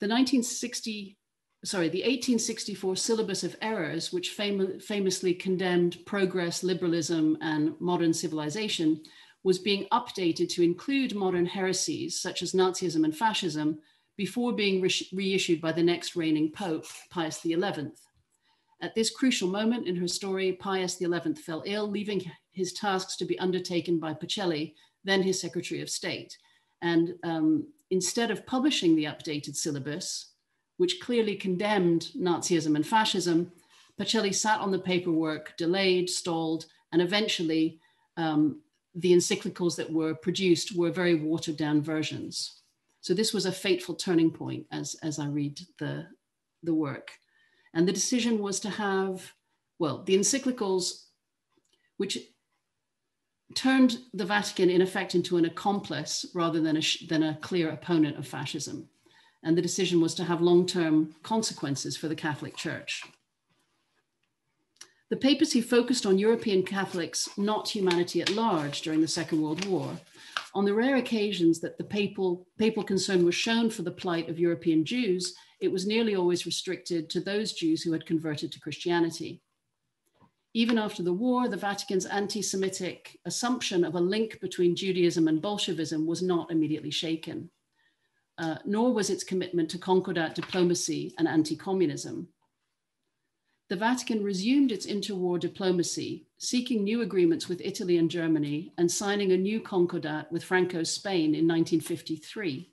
The 1864 syllabus of errors, which famously condemned progress, liberalism, and modern civilization, was being updated to include modern heresies such as Nazism and fascism before being reissued by the next reigning Pope, Pius XI. At this crucial moment in her story, Pius XI fell ill, leaving his tasks to be undertaken by Pacelli, then his Secretary of State. And instead of publishing the updated syllabus, which clearly condemned Nazism and fascism, Pacelli sat on the paperwork, delayed, stalled, and eventually the encyclicals that were produced were very watered down versions. So this was a fateful turning point as I read the work. And the decision was to have, well, the encyclicals, which turned the Vatican in effect into an accomplice rather than a clear opponent of fascism. And the decision was to have long-term consequences for the Catholic Church. The papacy focused on European Catholics, not humanity at large, during the Second World War. On the rare occasions that the papal concern was shown for the plight of European Jews, it was nearly always restricted to those Jews who had converted to Christianity. Even after the war, the Vatican's anti-Semitic assumption of a link between Judaism and Bolshevism was not immediately shaken, nor was its commitment to concordat diplomacy and anti-communism. The Vatican resumed its interwar diplomacy, seeking new agreements with Italy and Germany and signing a new concordat with Franco's Spain in 1953.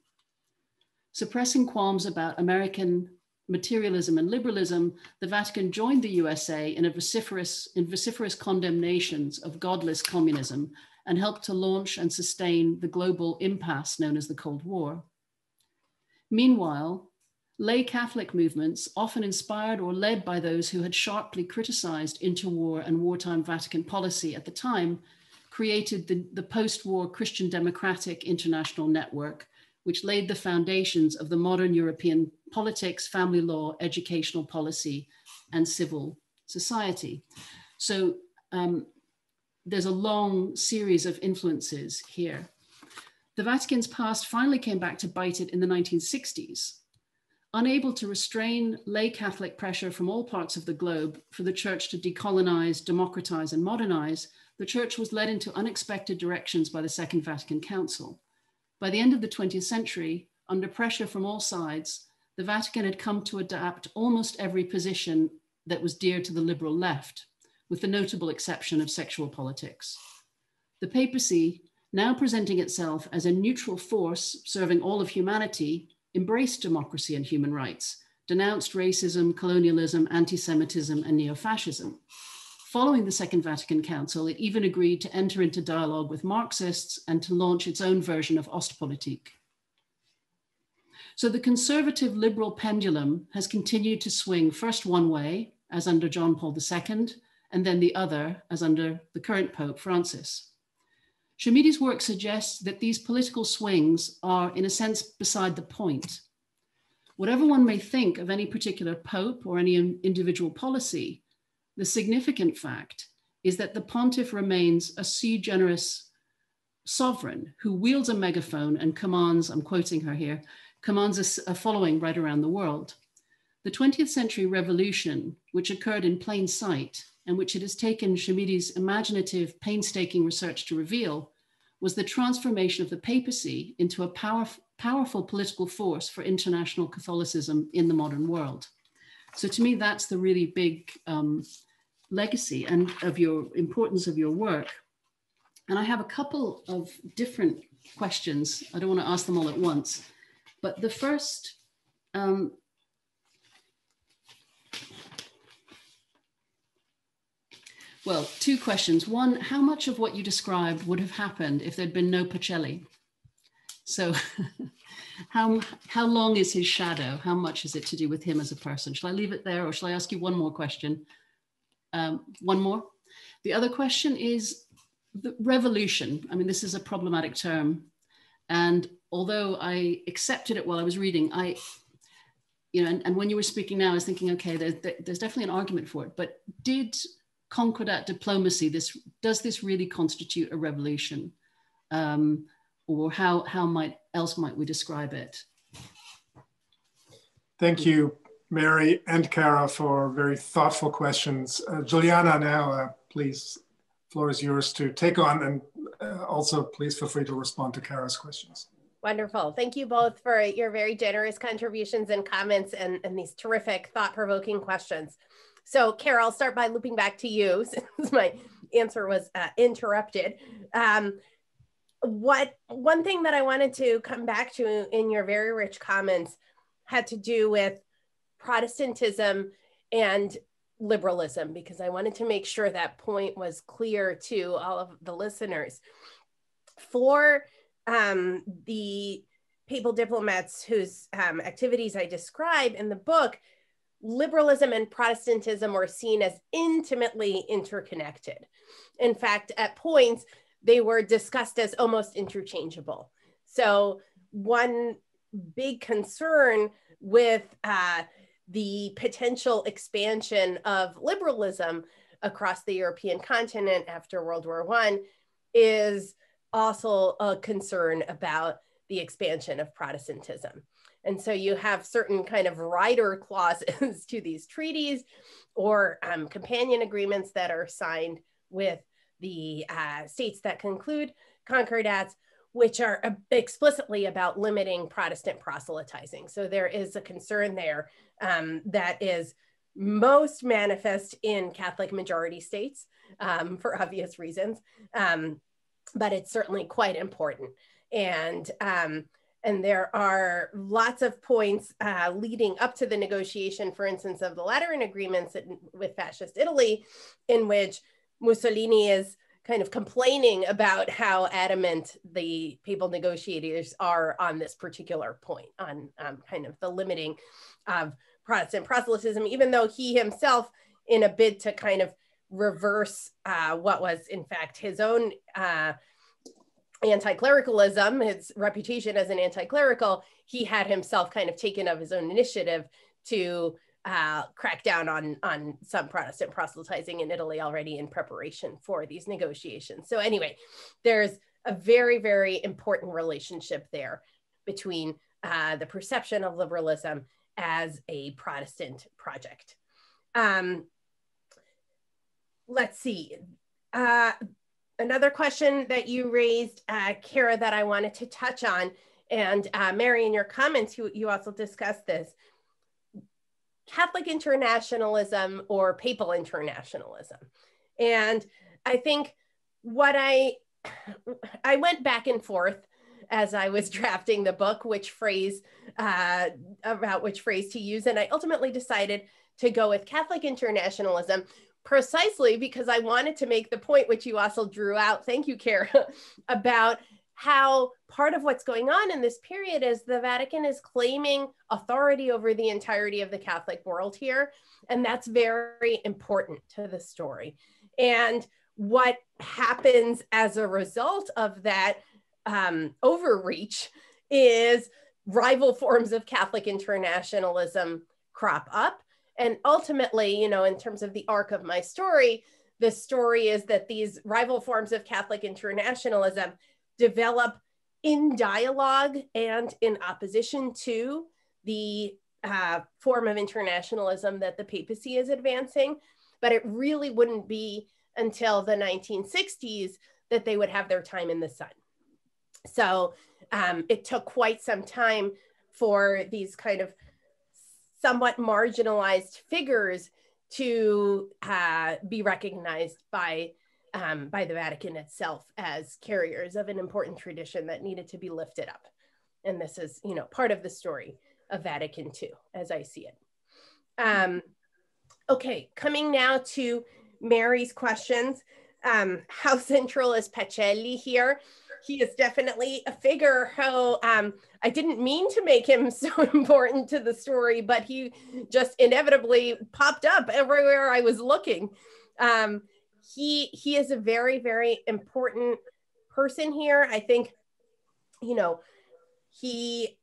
Suppressing qualms about American materialism and liberalism, the Vatican joined the USA in vociferous condemnations of godless communism and helped to launch and sustain the global impasse known as the Cold War. Meanwhile, lay Catholic movements, often inspired or led by those who had sharply criticized interwar and wartime Vatican policy at the time, created the post-war Christian Democratic International Network, which laid the foundations of the modern European politics, family law, educational policy, and civil society. So there's a long series of influences here. The Vatican's past finally came back to bite it in the 1960s. Unable to restrain lay Catholic pressure from all parts of the globe for the church to decolonize, democratize, and modernize, the church was led into unexpected directions by the Second Vatican Council. By the end of the 20th century, under pressure from all sides, the Vatican had come to adapt almost every position that was dear to the liberal left, with the notable exception of sexual politics. The papacy, now presenting itself as a neutral force serving all of humanity, embraced democracy and human rights, denounced racism, colonialism, anti-Semitism, and neo-fascism. Following the Second Vatican Council, it even agreed to enter into dialogue with Marxists and to launch its own version of Ostpolitik. So the conservative liberal pendulum has continued to swing first one way, as under John Paul II, and then the other, as under the current Pope Francis. Chamedes' work suggests that these political swings are, in a sense, beside the point. Whatever one may think of any particular pope or any individual policy, the significant fact is that the pontiff remains a sui generis sovereign who wields a megaphone and commands, I'm quoting her here, commands a following right around the world. The 20th century revolution, which occurred in plain sight and which it has taken Chamedes' imaginative, painstaking research to reveal, was the transformation of the papacy into a powerful political force for international Catholicism in the modern world. So to me, that's the really big legacy and of your importance of your work. And I have a couple of different questions. I don't want to ask them all at once, but the first, well, two questions. One, how much of what you described would have happened if there'd been no Pacelli? So how long is his shadow? How much is it to do with him as a person? Shall I leave it there or shall I ask you one more question? One more. The other question is the revolution. I mean, this is a problematic term. And although I accepted it while I was reading, and when you were speaking now, I was thinking, okay, there's definitely an argument for it, but did concordat diplomacy, does this really constitute a revolution? Or how else might we describe it? Thank you, Mary and Cara, for very thoughtful questions. Giuliana, now, please, floor is yours to take on, and also please feel free to respond to Cara's questions. Wonderful. Thank you both for your very generous contributions and comments and these terrific thought-provoking questions. So Cara, I'll start by looping back to you since my answer was interrupted. One thing that I wanted to come back to in your very rich comments had to do with Protestantism and liberalism, because I wanted to make sure that point was clear to all of the listeners. For the papal diplomats whose activities I describe in the book, liberalism and Protestantism were seen as intimately interconnected. In fact, at points, they were discussed as almost interchangeable. So one big concern with the potential expansion of liberalism across the European continent after World War I is also a concern about the expansion of Protestantism. And so you have certain kind of rider clauses to these treaties or companion agreements that are signed with the states that conclude concordats, which are explicitly about limiting Protestant proselytizing. So there is a concern there that is most manifest in Catholic majority states for obvious reasons, but it's certainly quite important. And there are lots of points leading up to the negotiation, for instance, of the Lateran agreements with fascist Italy, in which Mussolini is kind of complaining about how adamant the papal negotiators are on this particular point, on kind of the limiting of Protestant proselytism, even though he himself, in a bid to kind of reverse what was in fact his own anti-clericalism, his reputation as an anti-clerical, he had himself kind of taken of his own initiative to crack down on some Protestant proselytizing in Italy already in preparation for these negotiations. So anyway, there's a very, very important relationship there between the perception of liberalism as a Protestant project. Let's see. Another question that you raised, Cara, that I wanted to touch on, and Mary, in your comments, you also discussed this, Catholic internationalism or papal internationalism. And I think what I went back and forth as I was drafting the book, about which phrase to use. And I ultimately decided to go with Catholic internationalism, precisely because I wanted to make the point, which you also drew out, thank you, Kara, about how part of what's going on in this period is the Vatican is claiming authority over the entirety of the Catholic world here. And that's very important to the story. And what happens as a result of that overreach is rival forms of Catholic internationalism crop up. And ultimately, you know, in terms of the arc of my story, the story is that these rival forms of Catholic internationalism develop in dialogue and in opposition to the form of internationalism that the papacy is advancing. But it really wouldn't be until the 1960s that they would have their time in the sun. So it took quite some time for these kind of somewhat marginalized figures to be recognized by the Vatican itself as carriers of an important tradition that needed to be lifted up. And this is, you know, part of the story of Vatican II, as I see it. Okay, coming now to Mary's questions. How central is Pacelli here? He is definitely a figure who I didn't mean to make him so important to the story, but he just inevitably popped up everywhere I was looking. He is a very, very important person here. I think, you know, he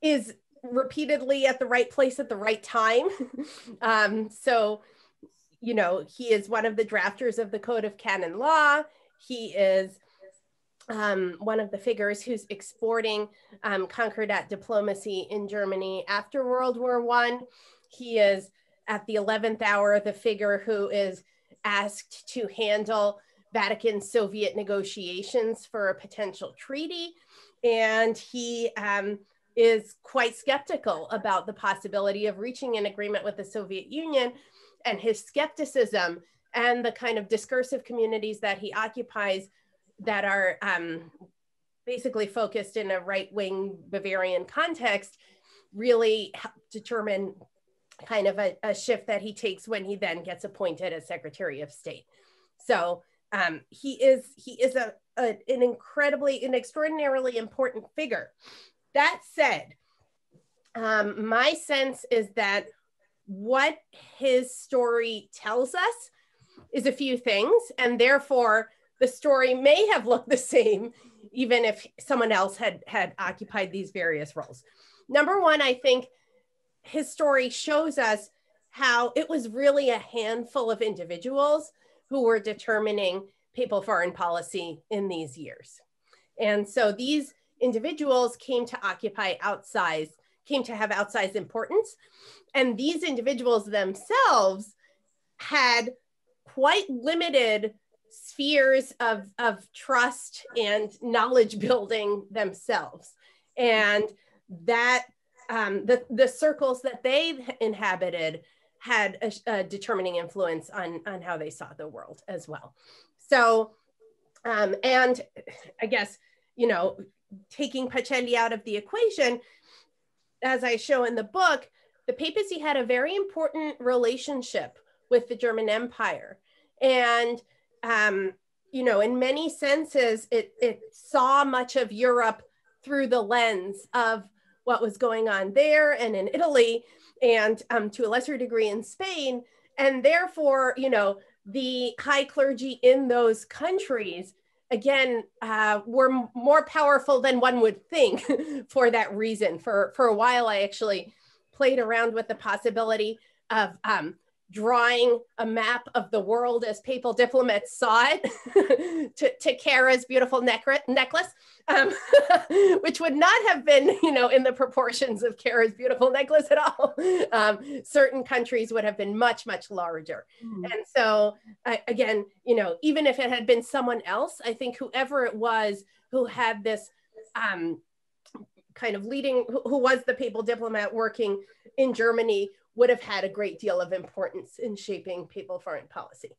is repeatedly at the right place at the right time. So, you know, he is one of the drafters of the Code of Canon Law. He is one of the figures who's exporting concordat diplomacy in Germany after World War I. He is, at the 11th hour, the figure who is asked to handle Vatican-Soviet negotiations for a potential treaty. And he is quite skeptical about the possibility of reaching an agreement with the Soviet Union, and his skepticism and the kind of discursive communities that he occupies that are basically focused in a right-wing Bavarian context really help determine kind of a shift that he takes when he then gets appointed as Secretary of State. So he is an extraordinarily important figure. That said, my sense is that what his story tells us is a few things, and therefore the story may have looked the same even if someone else had occupied these various roles. Number one, I think his story shows us how it was really a handful of individuals who were determining papal foreign policy in these years. And so these individuals came to have outsized importance. And these individuals themselves had quite limited spheres of trust and knowledge building themselves. And that the circles that they inhabited had a determining influence on how they saw the world as well. So, and I guess, you know, taking Pacelli out of the equation, as I show in the book, the papacy had a very important relationship with the German Empire. And, you know, in many senses, it saw much of Europe through the lens of what was going on there and in Italy, and to a lesser degree in Spain. And therefore, you know, the high clergy in those countries, again, were more powerful than one would think for that reason. For a while, I actually played around with the possibility of drawing a map of the world as papal diplomats saw it to Kara's beautiful necklace, which would not have been, you know, in the proportions of Kara's beautiful necklace at all. Certain countries would have been much, much larger. And so again, you know, even if it had been someone else, I think whoever it was who had this kind of leading, who was the papal diplomat working in Germany, would have had a great deal of importance in shaping papal foreign policy.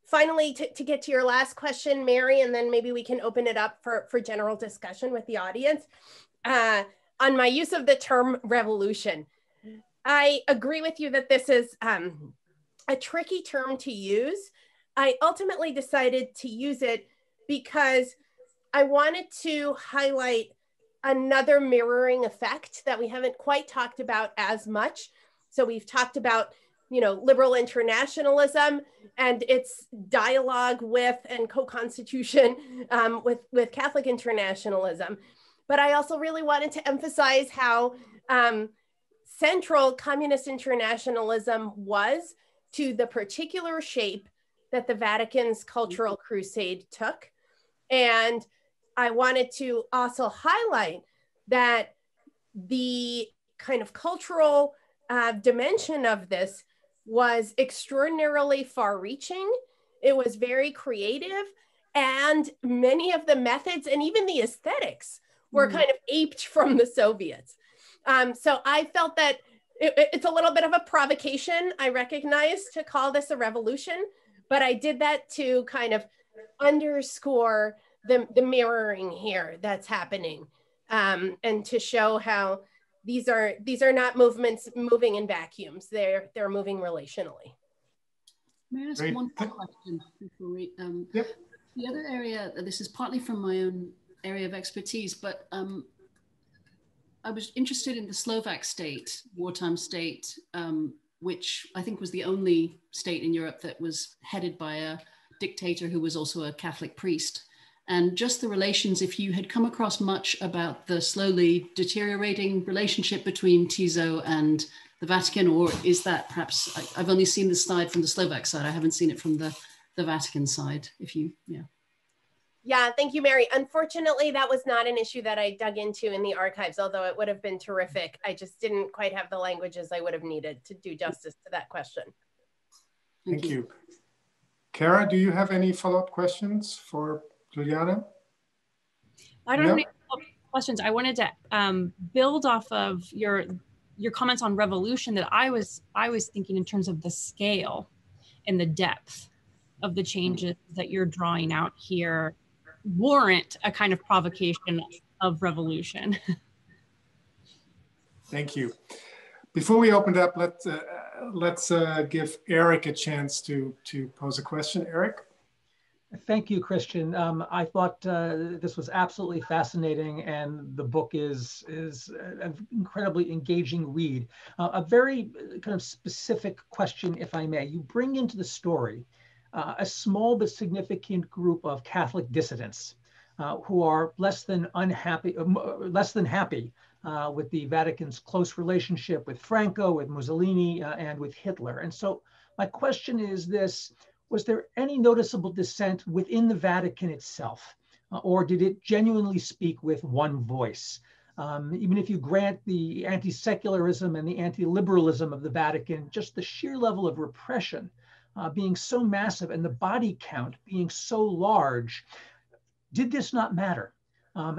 Finally, to get to your last question, Mary, and then maybe we can open it up for general discussion with the audience, on my use of the term revolution. I agree with you that this is a tricky term to use. I ultimately decided to use it because I wanted to highlight another mirroring effect that we haven't quite talked about as much. So we've talked about, liberal internationalism and its dialogue with and co-constitution with Catholic internationalism. But I also really wanted to emphasize how central communist internationalism was to the particular shape that the Vatican's cultural crusade took. And I wanted to also highlight that the kind of cultural dimension of this was extraordinarily far-reaching. It was very creative, and many of the methods and even the aesthetics were kind of aped from the Soviets. So I felt that it's a little bit of a provocation, I recognize, to call this a revolution, but I did that to kind of underscore the mirroring here that's happening, and to show how these are not movements moving in vacuums. They're moving relationally. May I ask one more question before we? Yep. The other area, this is partly from my own area of expertise, but I was interested in the Slovak state, wartime state, which I think was the only state in Europe that was headed by a dictator who was also a Catholic priest. And just the relations, if you had come across much about the slowly deteriorating relationship between Tiso and the Vatican, or is that perhaps, I've only seen the slide from the Slovak side, I haven't seen it from the Vatican side, if you, yeah. Yeah, thank you, Mary. Unfortunately, that was not an issue that I dug into in the archives, although it would have been terrific. I just didn't quite have the languages I would have needed to do justice to that question. Thank you. Kara, do you have any follow-up questions for Giuliana? I don't have any questions. I wanted to build off of your comments on revolution that I was thinking in terms of the scale and the depth of the changes that you're drawing out here warrant a kind of provocation of revolution. Thank you. Before we open it up, let's give Eric a chance to pose a question. Eric? Thank you, Christian. I thought this was absolutely fascinating, and the book is an incredibly engaging read. A very kind of specific question, if I may. You bring into the story a small but significant group of Catholic dissidents who are less than happy with the Vatican's close relationship with Franco, with Mussolini, and with Hitler. And so my question is this: was there any noticeable dissent within the Vatican itself, or did it genuinely speak with one voice? Even if you grant the anti-secularism and the anti-liberalism of the Vatican, just the sheer level of repression being so massive and the body count being so large, did this not matter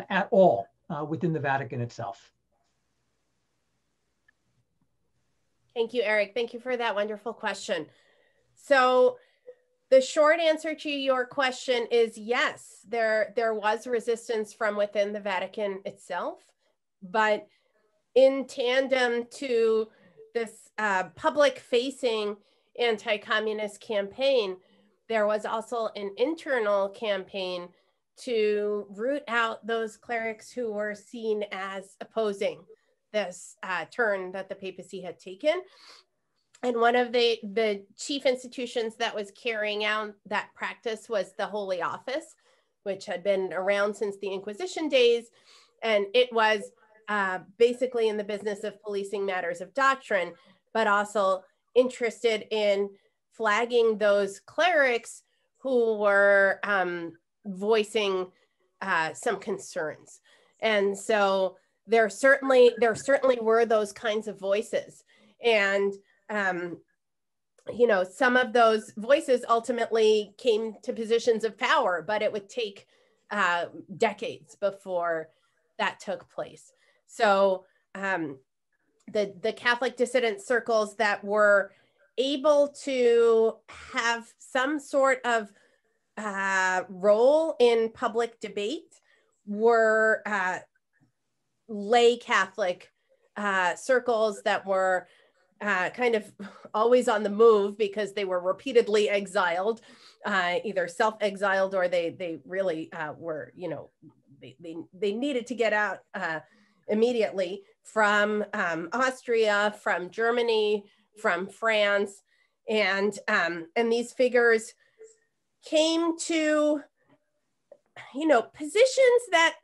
at all within the Vatican itself? Thank you, Eric. Thank you for that wonderful question. So the short answer to your question is yes, there was resistance from within the Vatican itself, but in tandem to this public-facing anti-communist campaign, there was also an internal campaign to root out those clerics who were seen as opposing this turn that the papacy had taken. And one of the chief institutions that was carrying out that practice was the Holy Office, which had been around since the Inquisition days. And it was basically in the business of policing matters of doctrine, but also interested in flagging those clerics who were voicing some concerns. And so there certainly were those kinds of voices. And you know, some of those voices ultimately came to positions of power, but it would take decades before that took place. So the Catholic dissident circles that were able to have some sort of role in public debate were lay Catholic circles that were kind of always on the move because they were repeatedly exiled, either self-exiled or they really were, you know, they needed to get out immediately from Austria, from Germany, from France. And these figures came to, you know, positions that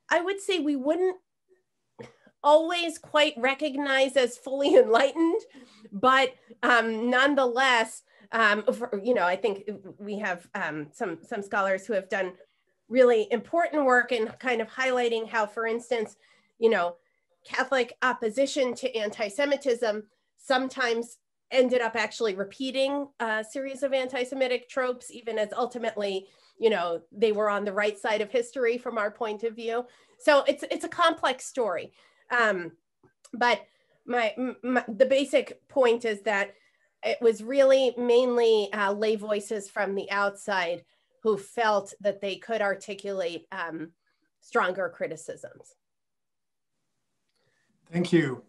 I would say we wouldn't always quite recognize as fully enlightened, but nonetheless, you know, I think we have some scholars who have done really important work in kind of highlighting how, for instance, you know, Catholic opposition to anti-Semitism sometimes ended up actually repeating a series of anti-Semitic tropes, even as ultimately, you know, they were on the right side of history from our point of view. So it's a complex story. But the basic point is that it was really mainly lay voices from the outside who felt that they could articulate stronger criticisms. Thank you.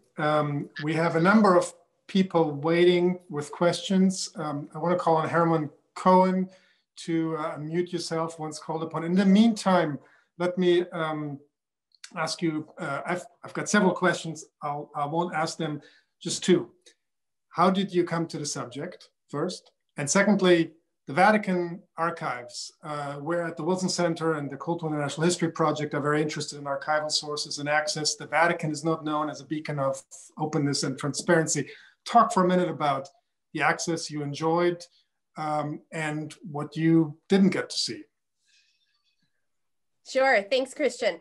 We have a number of people waiting with questions. I want to call on Herman Cohen to unmute yourself once called upon. In the meantime, let me ask you, I've got several questions. I won't ask them, just two. How did you come to the subject, first? And secondly, the Vatican archives. We're at the Wilson Center and the Cultural International History Project are very interested in archival sources and access. The Vatican is not known as a beacon of openness and transparency. Talk for a minute about the access you enjoyed and what you didn't get to see. Sure, thanks, Christian.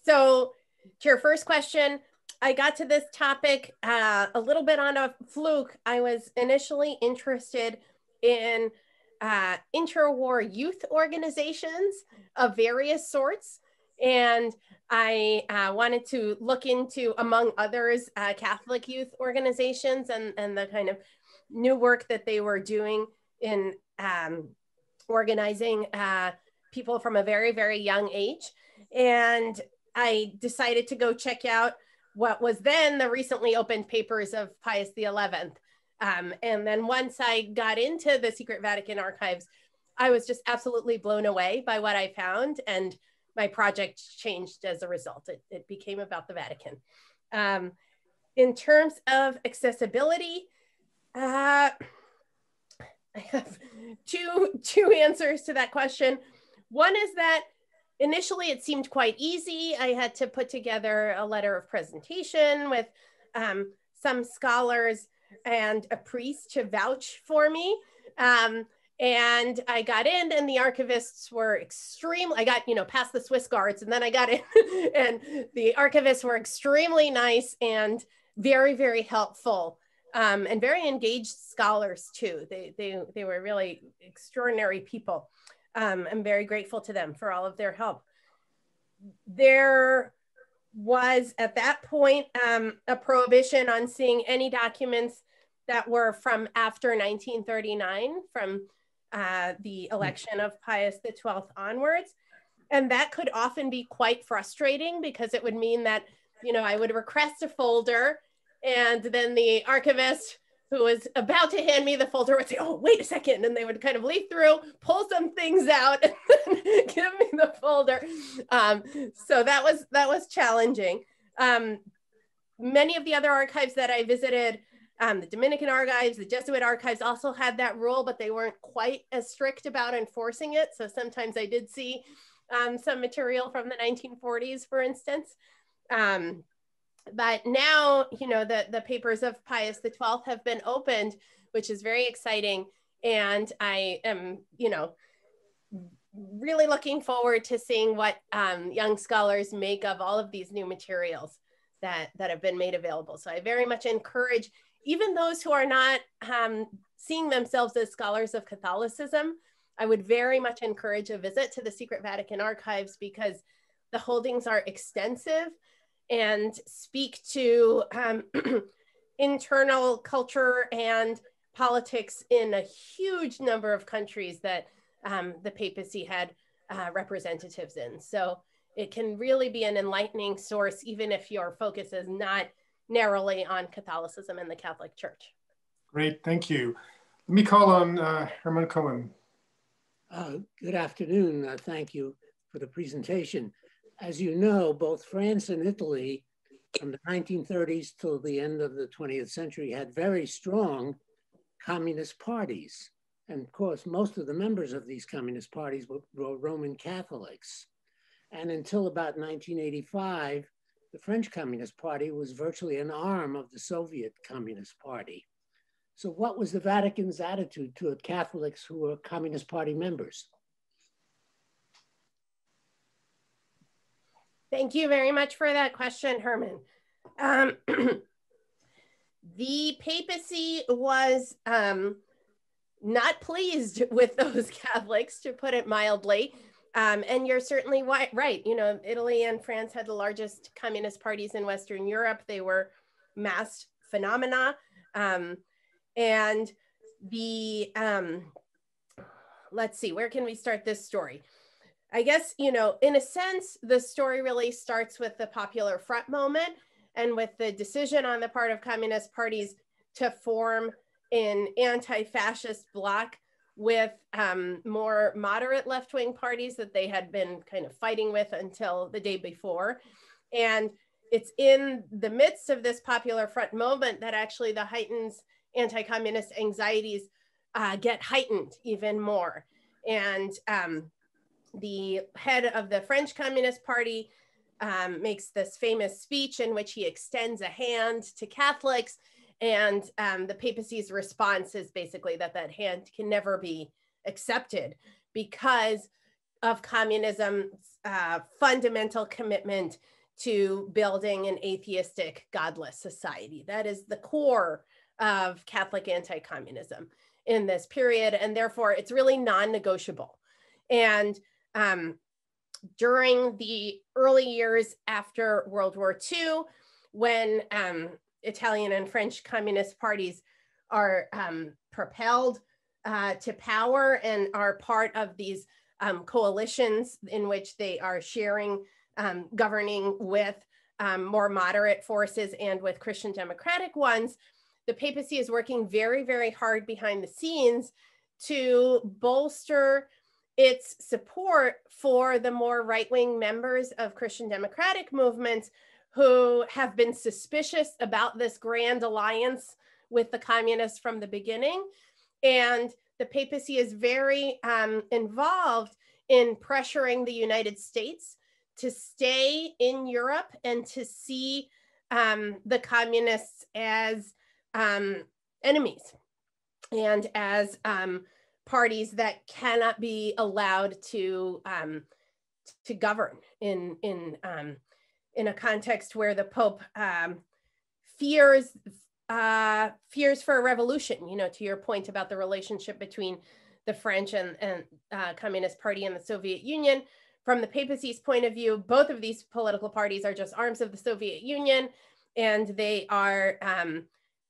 So to your first question, I got to this topic a little bit on a fluke. I was initially interested in interwar youth organizations of various sorts. And I wanted to look into, among others, Catholic youth organizations and the kind of new work that they were doing in organizing people from a very, very young age. And I decided to go check out what was then the recently opened papers of Pius XI. And then once I got into the secret Vatican archives, I was just absolutely blown away by what I found. And my project changed as a result. It became about the Vatican. In terms of accessibility, I have two answers to that question. One is that initially it seemed quite easy. I had to put together a letter of presentation with some scholars and a priest to vouch for me. And I got in and the archivists were I got, you know, past the Swiss guards and then I got in and the archivists were extremely nice and very, very helpful and very engaged scholars too. They were really extraordinary people. I'm very grateful to them for all of their help. There was at that point a prohibition on seeing any documents that were from after 1939, from the election of Pius XII onwards. And that could often be quite frustrating because it would mean that, you know, I would request a folder and then the archivist who was about to hand me the folder would say, oh, wait a second. And they would kind of leaf through, pull some things out and then give me the folder. So that was challenging. Many of the other archives that I visited, the Dominican archives, the Jesuit archives also had that rule, but they weren't quite as strict about enforcing it. So sometimes I did see some material from the 1940s, for instance. But now, you know, the papers of Pius XII have been opened, which is very exciting. And I am, you know, really looking forward to seeing what young scholars make of all of these new materials that have been made available. So I very much encourage even those who are not seeing themselves as scholars of Catholicism, I would very much encourage a visit to the Secret Vatican Archives because the holdings are extensive and speak to internal culture and politics in a huge number of countries that the papacy had representatives in. So it can really be an enlightening source, even if your focus is not narrowly on Catholicism and the Catholic Church. Great, thank you. Let me call on Herman Cohen. Good afternoon. Thank you for the presentation. As you know, both France and Italy from the 1930s till the end of the 20th century had very strong communist parties. And of course, most of the members of these communist parties were Roman Catholics. And until about 1985, the French Communist Party was virtually an arm of the Soviet Communist Party. So what was the Vatican's attitude toward Catholics who were Communist Party members? Thank you very much for that question, Herman. The papacy was not pleased with those Catholics, to put it mildly. And you're certainly right. You know, Italy and France had the largest communist parties in Western Europe. They were mass phenomena. And the, let's see, where can we start this story? I guess, you know, in a sense, the story really starts with the Popular Front moment and with the decision on the part of communist parties to form an anti-fascist bloc with more moderate left-wing parties that they had been kind of fighting with until the day before. And it's in the midst of this Popular Front moment that actually the heightens anti-communist anxieties get heightened even more. And the head of the French Communist Party makes this famous speech in which he extends a hand to Catholics, and the papacy's response is basically that that hand can never be accepted because of communism's fundamental commitment to building an atheistic, godless society. That is the core of Catholic anti-communism in this period, and therefore it's really non-negotiable. And during the early years after World War II, when Italian and French communist parties are propelled to power and are part of these coalitions in which they are sharing governing with more moderate forces and with Christian democratic ones, the papacy is working very, very hard behind the scenes to bolster its support for the more right-wing members of Christian democratic movements who have been suspicious about this grand alliance with the communists from the beginning. And the papacy is very involved in pressuring the United States to stay in Europe and to see the communists as enemies and as parties that cannot be allowed to govern in a context where the Pope fears for a revolution. You know, to your point about the relationship between the French and Communist Party and the Soviet Union, from the papacy's point of view, both of these political parties are just arms of the Soviet Union, and they are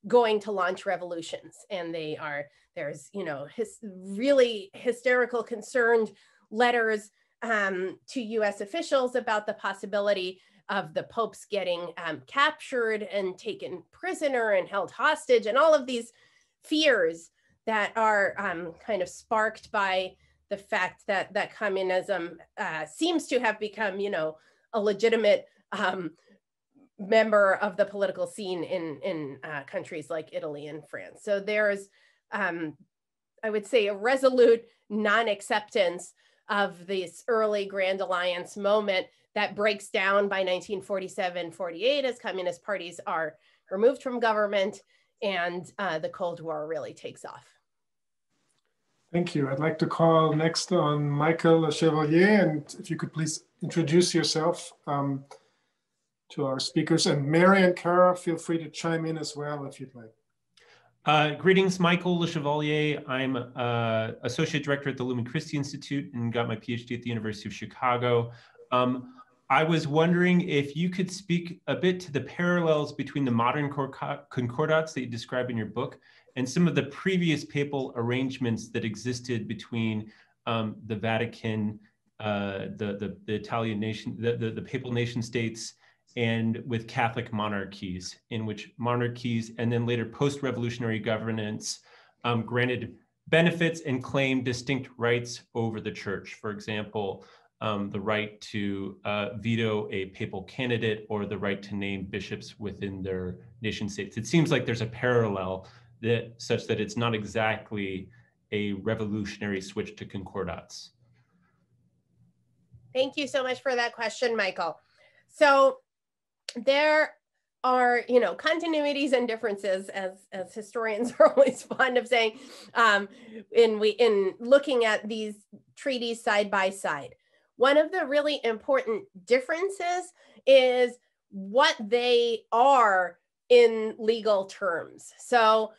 going to launch revolutions. And there's, you know, really hysterical, concerned letters to US officials about the possibility of the popes getting captured and taken prisoner and held hostage, and all of these fears that are kind of sparked by the fact that communism seems to have become, you know, a legitimate member of the political scene in countries like Italy and France. So there's, I would say, a resolute non-acceptance of this early Grand Alliance moment that breaks down by 1947-48 as communist parties are removed from government and the Cold War really takes off. Thank you. I'd like to call next on Michael Le Chevalier, and if you could please introduce yourself to our speakers. And Mary and Cara, feel free to chime in as well if you'd like. Greetings, Michael Le Chevalier. I'm Associate Director at the Remake Christian Institute and got my PhD at the University of Chicago. I was wondering if you could speak a bit to the parallels between the modern concordats that you describe in your book and some of the previous papal arrangements that existed between the Vatican, the Italian nation, the papal nation states, and with Catholic monarchies, in which monarchies and then later post-revolutionary governance granted benefits and claimed distinct rights over the church. For example, the right to veto a papal candidate or the right to name bishops within their nation states. It seems like there's a parallel such that it's not exactly a revolutionary switch to concordats. Thank you so much for that question, Michael. So there are, continuities and differences, as historians are always fond of saying, in looking at these treaties side by side. One of the really important differences is what they are in legal terms. So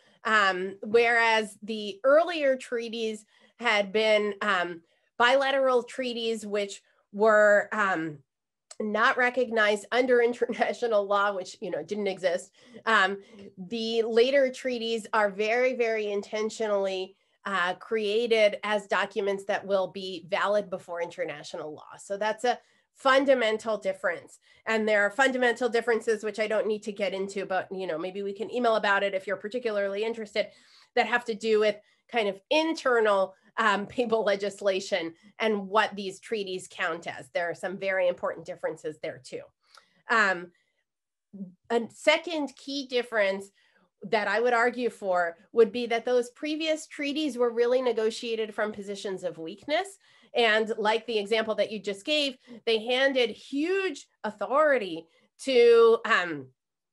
whereas the earlier treaties had been bilateral treaties, which were not recognized under international law, which didn't exist. The later treaties are very, very intentionally created as documents that will be valid before international law. So that's a fundamental difference. And there are fundamental differences, which I don't need to get into, but maybe we can email about it if you're particularly interested, that have to do with kind of internal papal legislation and what these treaties count as. There are some very important differences there too. A second key difference that I would argue for would be that those previous treaties were really negotiated from positions of weakness. And like the example that you just gave, they handed huge authority to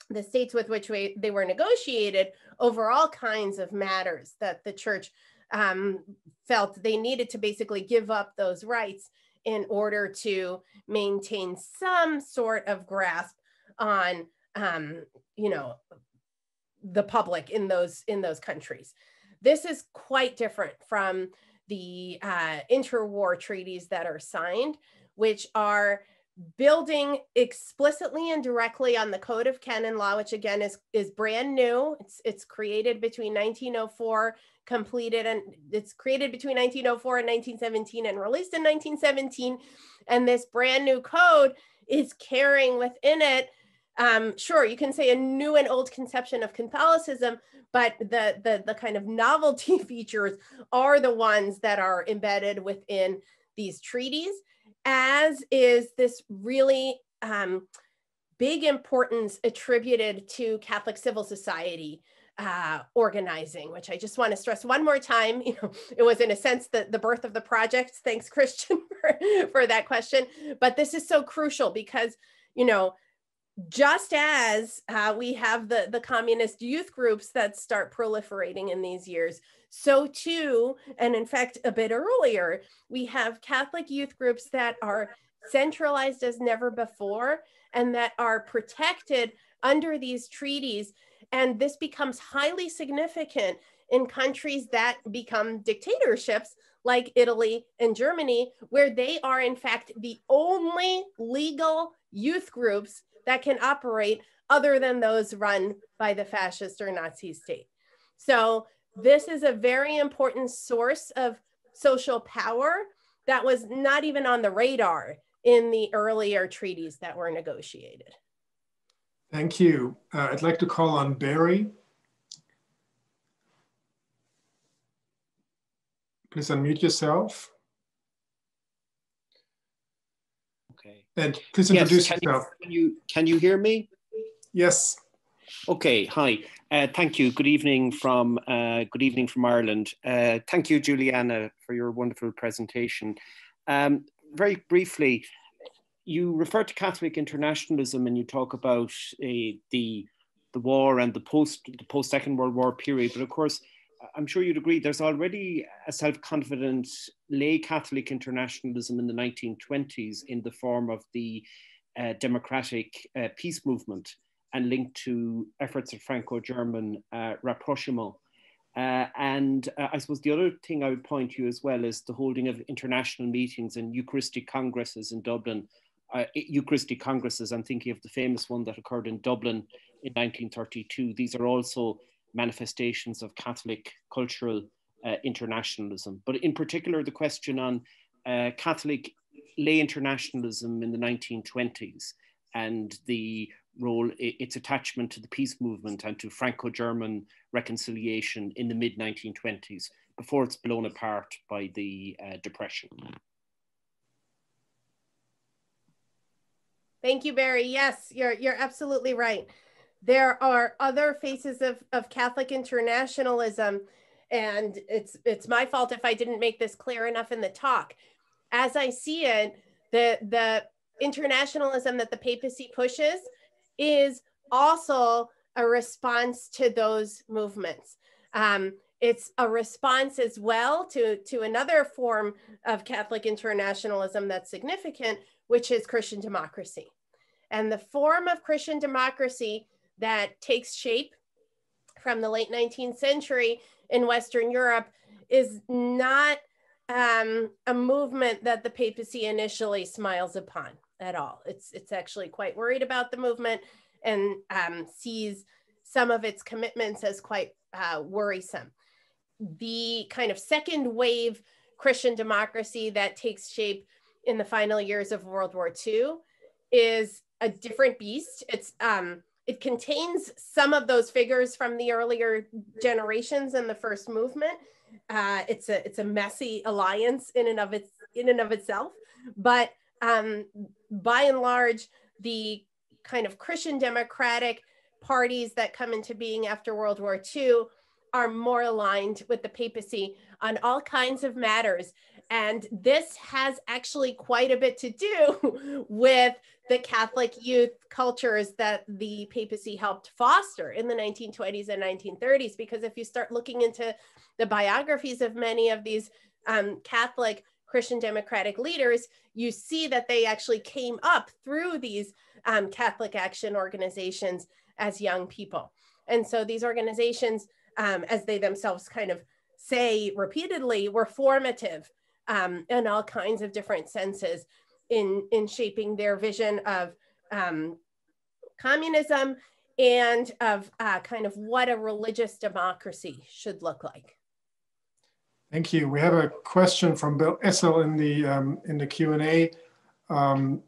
the states with which they were negotiated over all kinds of matters that the church felt they needed to basically give up those rights in order to maintain some sort of grasp on, the public in those countries. This is quite different from the interwar treaties that are signed, which are building explicitly and directly on the Code of Canon Law, which again is brand new. It's created between 1904, completed, and it's created between 1904 and 1917 and released in 1917. And this brand new code is carrying within it, sure, you can say a new and old conception of Catholicism, but the kind of novelty features are the ones that are embedded within these treaties, as is this really big importance attributed to Catholic civil society organizing, which I just want to stress one more time. It was in a sense the birth of the project. Thanks, Christian, for that question. But this is so crucial because, just as we have the communist youth groups that start proliferating in these years, so too, and in fact, a bit earlier, we have Catholic youth groups that are centralized as never before and that are protected under these treaties. And this becomes highly significant in countries that become dictatorships like Italy and Germany, where they are in fact the only legal youth groups that can operate other than those run by the fascist or Nazi state. So this is a very important source of social power that was not even on the radar in the earlier treaties that were negotiated. Thank you. I'd like to call on Barry. Please unmute yourself. Okay. And please introduce yourself. Can you hear me? Yes. Okay. Hi. Thank you. Good evening from Ireland. Thank you, Giuliana, for your wonderful presentation. Very briefly, you refer to Catholic internationalism and you talk about the war and the post Second World War period. But of course, I'm sure you'd agree there's already a self-confident lay Catholic internationalism in the 1920s in the form of the democratic peace movement and linked to efforts of Franco-German rapprochement. And I suppose the other thing I would point to as well is the holding of international meetings and Eucharistic congresses in Dublin. Eucharistic congresses, I'm thinking of the famous one that occurred in Dublin in 1932. These are also manifestations of Catholic cultural internationalism. But in particular, the question on Catholic lay internationalism in the 1920s and the role, its attachment to the peace movement and to Franco-German reconciliation in the mid-1920s, before it's blown apart by the Depression. Thank you, Barry. Yes, you're absolutely right. There are other faces of Catholic internationalism, and it's my fault if I didn't make this clear enough in the talk. As I see it, the internationalism that the papacy pushes is also a response to those movements. It's a response as well to another form of Catholic internationalism that's significant, which is Christian democracy. And the form of Christian democracy that takes shape from the late 19th century in Western Europe is not a movement that the papacy initially smiles upon at all. It's actually quite worried about the movement and sees some of its commitments as quite worrisome. The kind of second wave Christian democracy that takes shape in the final years of World War II is a different beast. It contains some of those figures from the earlier generations in the first movement. It's a messy alliance in and of itself, but by and large, the kind of Christian democratic parties that come into being after World War II are more aligned with the papacy on all kinds of matters. And this has actually quite a bit to do with the Catholic youth cultures that the papacy helped foster in the 1920s and 1930s. Because if you start looking into the biographies of many of these Catholic Christian democratic leaders, you see that they actually came up through these Catholic action organizations as young people. And so these organizations, as they themselves kind of say repeatedly, were formative in all kinds of different senses in shaping their vision of communism and of kind of what a religious democracy should look like. Thank you. We have a question from Bill Issel in the Q&A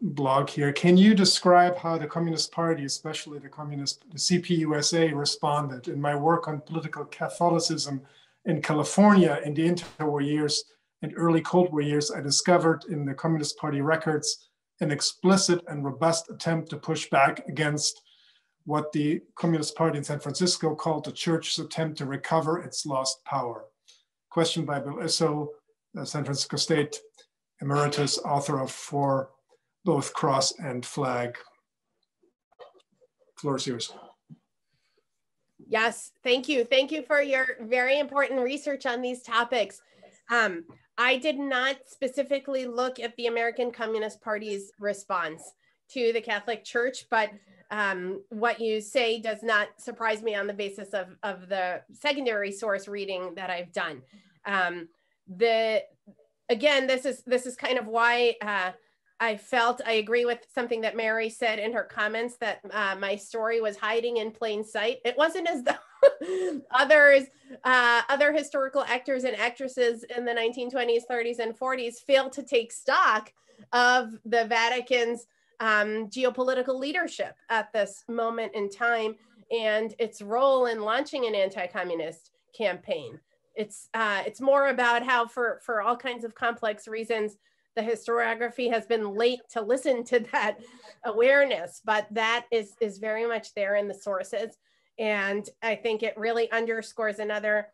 blog here. Can you describe how the Communist Party, especially the CPUSA, responded? In my work on political Catholicism in California in the interwar years and early Cold War years, I discovered in the Communist Party records an explicit and robust attempt to push back against what the Communist Party in San Francisco called the church's attempt to recover its lost power. Question by Bill Issel, San Francisco State Emeritus, author of For Both Cross and Flag. Floor is yours. Yes, thank you. Thank you for your very important research on these topics. I did not specifically look at the American Communist Party's response to the Catholic Church, but what you say does not surprise me on the basis of the secondary source reading that I've done. Again, this is kind of why I felt I agree with something that Mary said in her comments, that my story was hiding in plain sight. It wasn't as though other historical actors and actresses in the 1920s, 30s, and 40s failed to take stock of the Vatican's geopolitical leadership at this moment in time and its role in launching an anti-communist campaign. It's more about how for all kinds of complex reasons, the historiography has been late to listen to that awareness, but that is very much there in the sources. And I think it really underscores another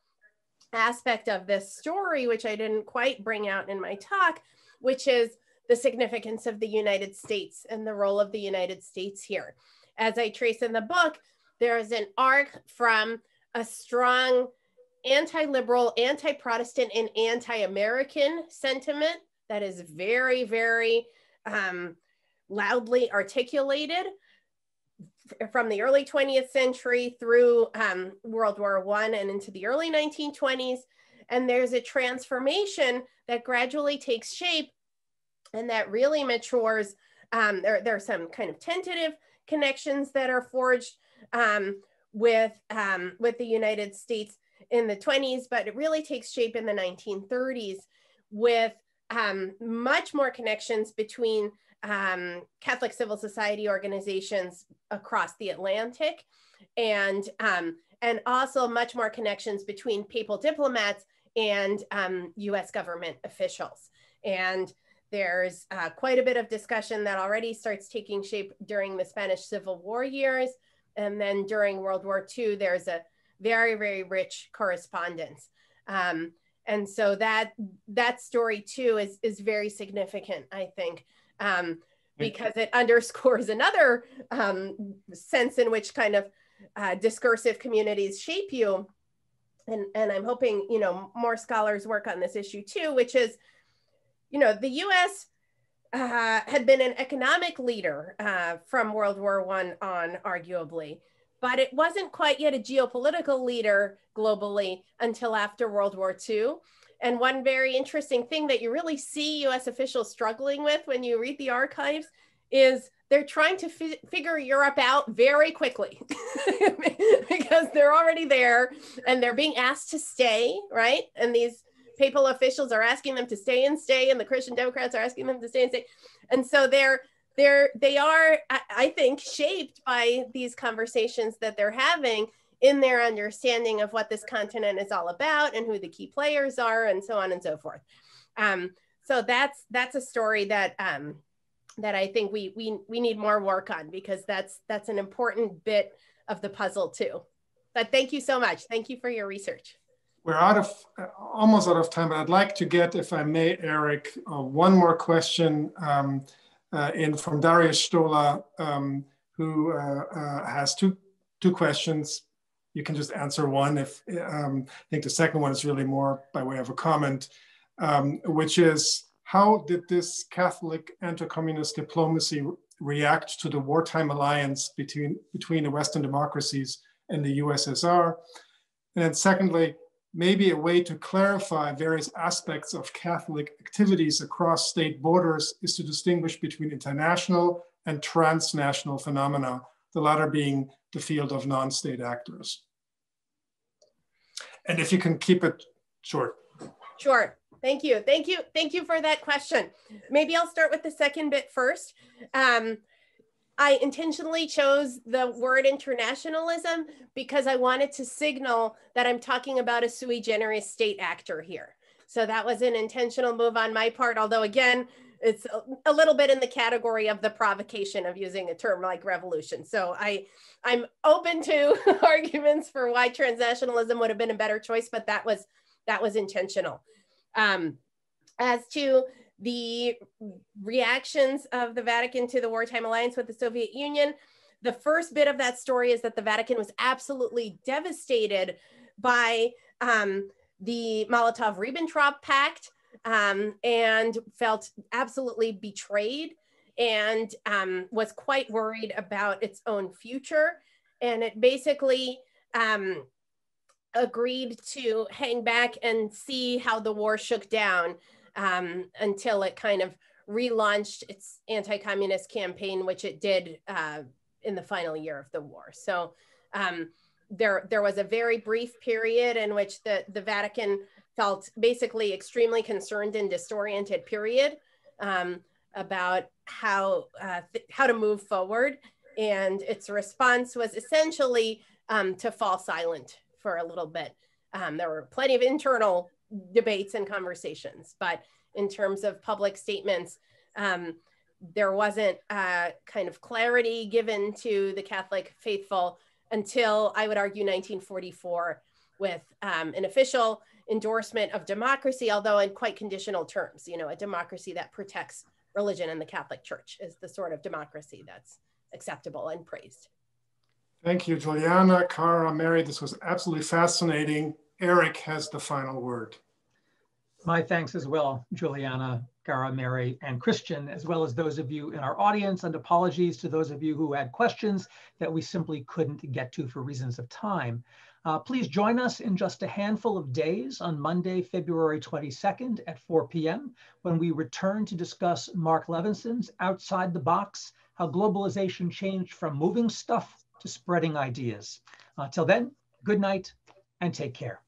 aspect of this story, which I didn't quite bring out in my talk, which is the significance of the United States and the role of the United States here. As I trace in the book, there is an arc from a strong anti-liberal, anti-Protestant, and anti-American sentiment that is very, very loudly articulated from the early 20th century through World War I and into the early 1920s. And there's a transformation that gradually takes shape and that really matures. There are some kind of tentative connections that are forged with the United States in the 20s, but it really takes shape in the 1930s with much more connections between Catholic civil society organizations across the Atlantic, and also much more connections between papal diplomats and US government officials. And there's quite a bit of discussion that already starts taking shape during the Spanish Civil War years. And then during World War II, there's a very, very rich correspondence. And so that story too is very significant, I think, because it underscores another sense in which kind of discursive communities shape you. And I'm hoping, you know, more scholars work on this issue too, which is, you know, the US had been an economic leader from World War I on, arguably, but it wasn't quite yet a geopolitical leader globally until after World War II. And one very interesting thing that you really see US officials struggling with when you read the archives is they're trying to figure Europe out very quickly because they're already there and they're being asked to stay, right? And these papal officials are asking them to stay, and the Christian Democrats are asking them to stay and stay. And so they are, I think, shaped by these conversations that they're having in their understanding of what this continent is all about and who the key players are and so on and so forth. So that's a story that that I think we need more work on, because that's an important bit of the puzzle too. But thank you so much. Thank you for your research. We're almost out of time, but I'd like to get, if I may, Eric, one more question in from Darius Stola, who has two questions. You can just answer one. I think the second one is really more by way of a comment, which is, how did this Catholic anti-communist diplomacy react to the wartime alliance between the Western democracies and the USSR? And then secondly, maybe a way to clarify various aspects of Catholic activities across state borders is to distinguish between international and transnational phenomena, the latter being the field of non-state actors. And if you can keep it short. Sure. Thank you. Thank you. Thank you for that question. Maybe I'll start with the second bit first. I intentionally chose the word internationalism because I wanted to signal that I'm talking about a sui generis state actor here. So that was an intentional move on my part, although again, it's a little bit in the category of the provocation of using a term like revolution. So I'm open to arguments for why transnationalism would have been a better choice, but that was intentional. As to the reactions of the Vatican to the wartime alliance with the Soviet Union, the first bit of that story is that the Vatican was absolutely devastated by the Molotov-Ribbentrop Pact and felt absolutely betrayed and was quite worried about its own future. And it basically agreed to hang back and see how the war shook down until it kind of relaunched its anti-communist campaign, which it did in the final year of the war. So there was a very brief period in which the Vatican felt basically extremely concerned and disoriented period about how to move forward. And its response was essentially to fall silent for a little bit. There were plenty of internal debates and conversations, but in terms of public statements, there wasn't kind of clarity given to the Catholic faithful until, I would argue, 1944, with an official endorsement of democracy, although in quite conditional terms. You know, a democracy that protects religion and the Catholic Church is the sort of democracy that's acceptable and praised. Thank you, Giuliana, Cara, Mary. This was absolutely fascinating. Eric has the final word. My thanks as well, Giuliana, Cara, Mary, and Christian, as well as those of you in our audience, and apologies to those of you who had questions that we simply couldn't get to for reasons of time. Please join us in just a handful of days on Monday, February 22nd at 4 p.m. when we return to discuss Mark Levinson's Outside the Box, How Globalization Changed from Moving Stuff to Spreading Ideas. Till then, good night and take care.